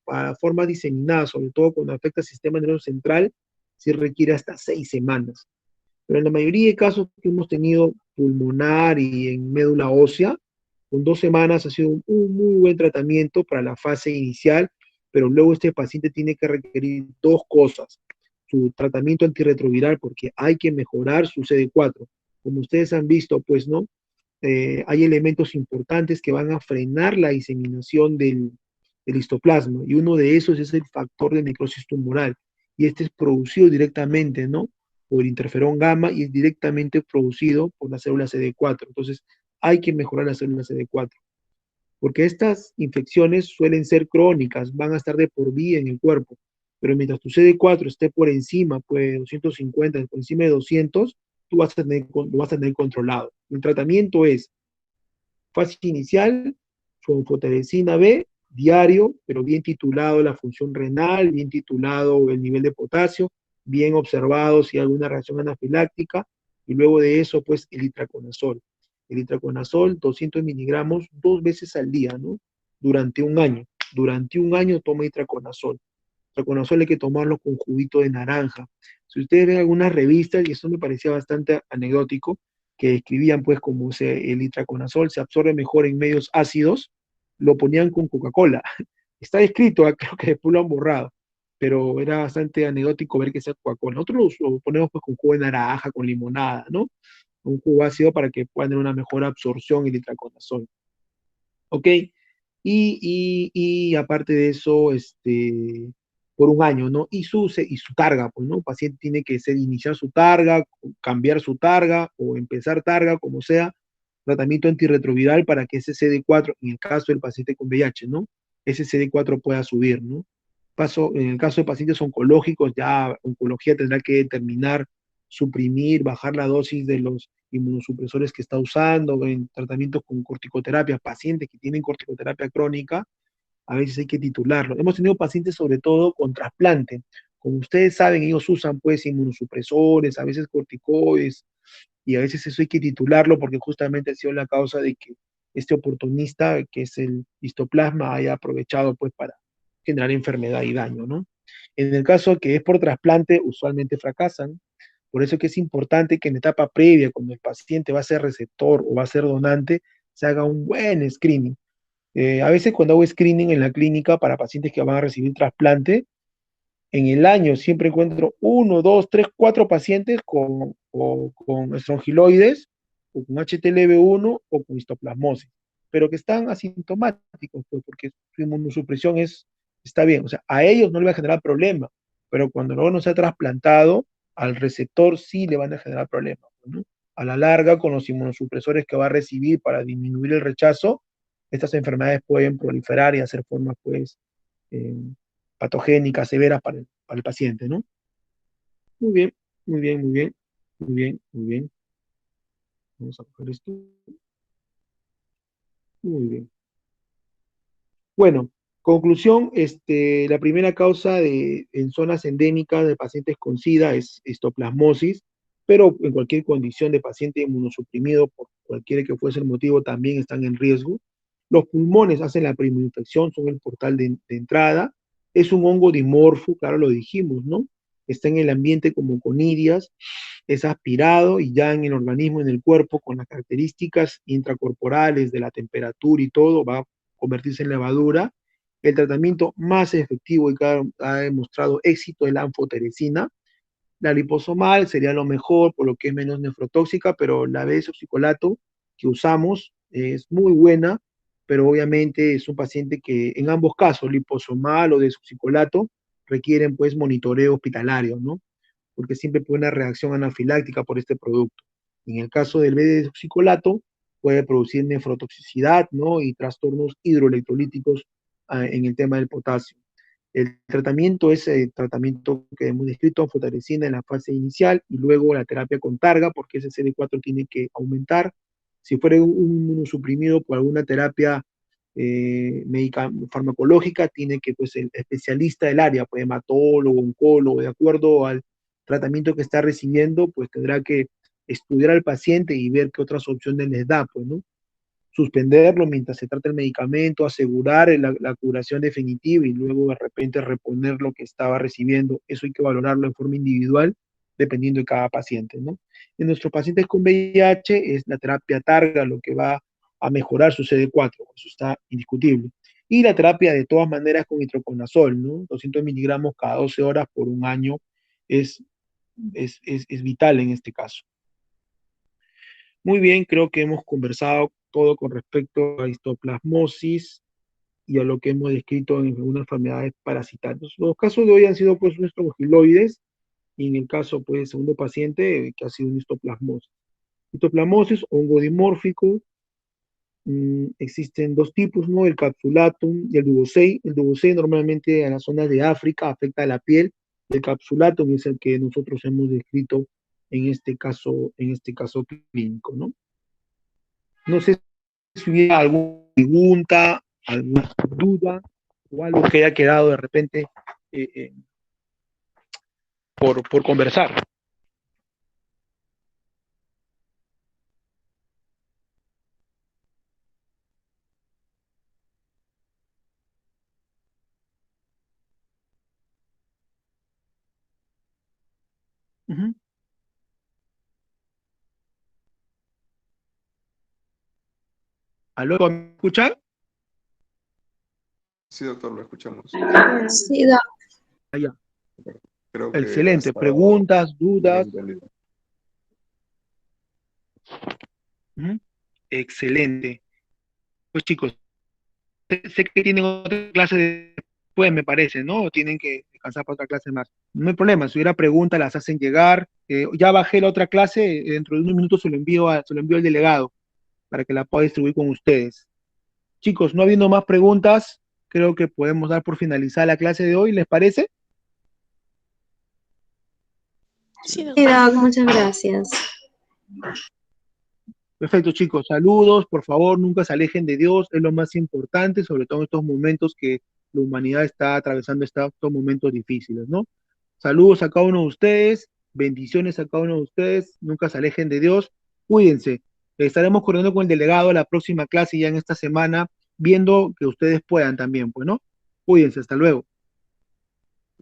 para forma diseminada, sobre todo cuando afecta al sistema nervioso central, sí requiere hasta 6 semanas. Pero en la mayoría de casos que hemos tenido pulmonar y en médula ósea, con 2 semanas ha sido un muy buen tratamiento para la fase inicial, pero luego este paciente tiene que requerir dos cosas: su tratamiento antirretroviral, porque hay que mejorar su CD4. Como ustedes han visto, pues, ¿no? Hay elementos importantes que van a frenar la diseminación del histoplasma, y uno de esos es el factor de necrosis tumoral, y este es producido directamente, ¿no? Por el interferón gamma y es directamente producido por la célula CD4. Entonces, hay que mejorar la célula CD4, porque estas infecciones suelen ser crónicas, van a estar de por vida en el cuerpo, pero mientras tu CD4 esté por encima, pues 250, por encima de 200, tú lo vas a tener controlado. El tratamiento es fase inicial, fosfoteresina B, diario, pero bien titulado la función renal, bien titulado el nivel de potasio, bien observado si hay alguna reacción anafiláctica, y luego de eso, pues, el itraconazol. El itraconazol, 200 miligramos, 2 veces al día, ¿no? Durante un año. Durante un año toma itraconazol. Itraconazol hay que tomarlo con juguito de naranja. Si ustedes ven algunas revistas, y eso me parecía bastante anecdótico, que escribían pues como el itraconazol se absorbe mejor en medios ácidos, lo ponían con Coca-Cola. Está escrito, creo que después lo han borrado, pero era bastante anecdótico ver que sea Coca-Cola. Nosotros lo ponemos pues con jugo de naranja, con limonada, ¿no? Un jugo ácido para que puedan tener una mejor absorción el itraconazol. ¿Ok? Y aparte de eso, por un año, ¿no? Y su targa, pues, ¿no? El paciente tiene que iniciar su targa, cambiar su targa o empezar targa, como sea, tratamiento antirretroviral para que ese CD4, en el caso del paciente con VIH, ¿no? Ese CD4 pueda subir, ¿no? En el caso de pacientes oncológicos, ya oncología tendrá que determinar, suprimir, bajar la dosis de los inmunosupresores que está usando en tratamientos con corticoterapia. Pacientes que tienen corticoterapia crónica, a veces hay que titularlo. Hemos tenido pacientes sobre todo con trasplante. Como ustedes saben, ellos usan pues inmunosupresores, a veces corticoides, y a veces eso hay que titularlo porque justamente ha sido la causa de que este oportunista, que es el histoplasma, haya aprovechado pues para generar enfermedad y daño, ¿no? En el caso que es por trasplante, usualmente fracasan. Por eso es que es importante que en etapa previa, cuando el paciente va a ser receptor o va a ser donante, se haga un buen screening. A veces cuando hago screening en la clínica para pacientes que van a recibir trasplante, en el año siempre encuentro 1, 2, 3, 4 pacientes con estrongiloides, o con HTLV1 o con histoplasmosis, pero que están asintomáticos, pues, porque su inmunosupresión está bien. O sea, a ellos no le va a generar problema, pero cuando luego no se ha trasplantado, al receptor sí le van a generar problemas, ¿no? A la larga, con los inmunosupresores que va a recibir para disminuir el rechazo, estas enfermedades pueden proliferar y hacer formas, pues, eh, patogénicas, severas para el paciente, ¿no? Muy bien, muy bien, muy bien, muy bien, muy bien. Vamos a coger esto. Muy bien. Bueno, conclusión, la primera causa en zonas endémicas de pacientes con SIDA es histoplasmosis, pero en cualquier condición de paciente inmunosuprimido, por cualquiera que fuese el motivo, también están en riesgo. Los pulmones hacen la primoinfección, son el portal de entrada. Es un hongo dimorfo, claro, lo dijimos, ¿no? Está en el ambiente como conidias. es aspirado y ya en el organismo, en el cuerpo, con las características intracorporales de la temperatura y todo, va a convertirse en levadura. El tratamiento más efectivo y que ha demostrado éxito es la anfoteresina. La liposomal sería lo mejor, por lo que es menos nefrotóxica, pero la besoxicolato que usamos es muy buena, pero obviamente es un paciente que en ambos casos, liposomal o desoxicolato, requieren pues monitoreo hospitalario, ¿no? Porque siempre puede una reacción anafiláctica por este producto. En el caso del besoxicolato, puede producir nefrotoxicidad, ¿no? Y trastornos hidroelectrolíticos en el tema del potasio. El tratamiento es el tratamiento que hemos descrito, anfoteresina en la fase inicial y luego la terapia con targa, porque ese CD4 tiene que aumentar. Si fuera un inmunosuprimido por alguna terapia farmacológica, tiene que, pues, el especialista del área, pues, hematólogo, oncólogo, de acuerdo al tratamiento que está recibiendo, pues tendrá que estudiar al paciente y ver qué otras opciones les da, pues, ¿no? Suspenderlo mientras se trata el medicamento, asegurar la curación definitiva y luego de repente reponer lo que estaba recibiendo. Eso hay que valorarlo en forma individual, dependiendo de cada paciente, ¿no? En nuestros pacientes con VIH es la terapia targa lo que va a mejorar su CD4, eso está indiscutible. Y la terapia de todas maneras con itraconazol, ¿no? 200 miligramos cada 12 horas por un año es, es vital en este caso. Muy bien, creo que hemos conversado todo con respecto a histoplasmosis y a lo que hemos descrito en algunas enfermedades parasitarias. Los casos de hoy han sido pues nuestros giloides y en el caso pues segundo paciente que ha sido un histoplasmosis. Histoplasmosis ongodimórfico, existen dos tipos, ¿no? El capsulatum y el dubocei. El dubocei normalmente en las zonas de África afecta a la piel. El capsulatum es el que nosotros hemos descrito en este caso clínico, ¿no? No sé si hubiera alguna pregunta, alguna duda o algo que haya quedado de repente eh, eh, por conversar. Ujú. ¿Aló? ¿Me escuchan? Sí, doctor, lo escuchamos. Sí, doc. Allá. Creo que ha Excelente. estado Preguntas, bien dudas. entendido. Ujú. Excelente. Pues chicos, sé que tienen otra clase después, me parece, ¿no? O tienen que descansar para otra clase más. No hay problema, si hubiera preguntas, las hacen llegar. Ya bajé la otra clase, dentro de unos minutos se lo envío al delegado para que la pueda distribuir con ustedes. Chicos, no habiendo más preguntas, creo que podemos dar por finalizada la clase de hoy, ¿les parece? Sí, Sí, doctor. doc, muchas gracias. Perfecto, chicos, saludos, por favor, nunca se alejen de Dios, es lo más importante, sobre todo en estos momentos que la humanidad está atravesando estos momentos difíciles, ¿no? Saludos a cada uno de ustedes, bendiciones a cada uno de ustedes, nunca se alejen de Dios, cuídense. Estaremos corriendo con el delegado a la próxima clase ya en esta semana, viendo que ustedes puedan también, pues, ¿no? Cuídense, hasta luego.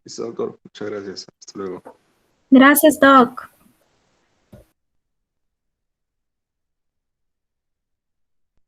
Listo, doctor. Muchas gracias. Hasta luego. Gracias, doc.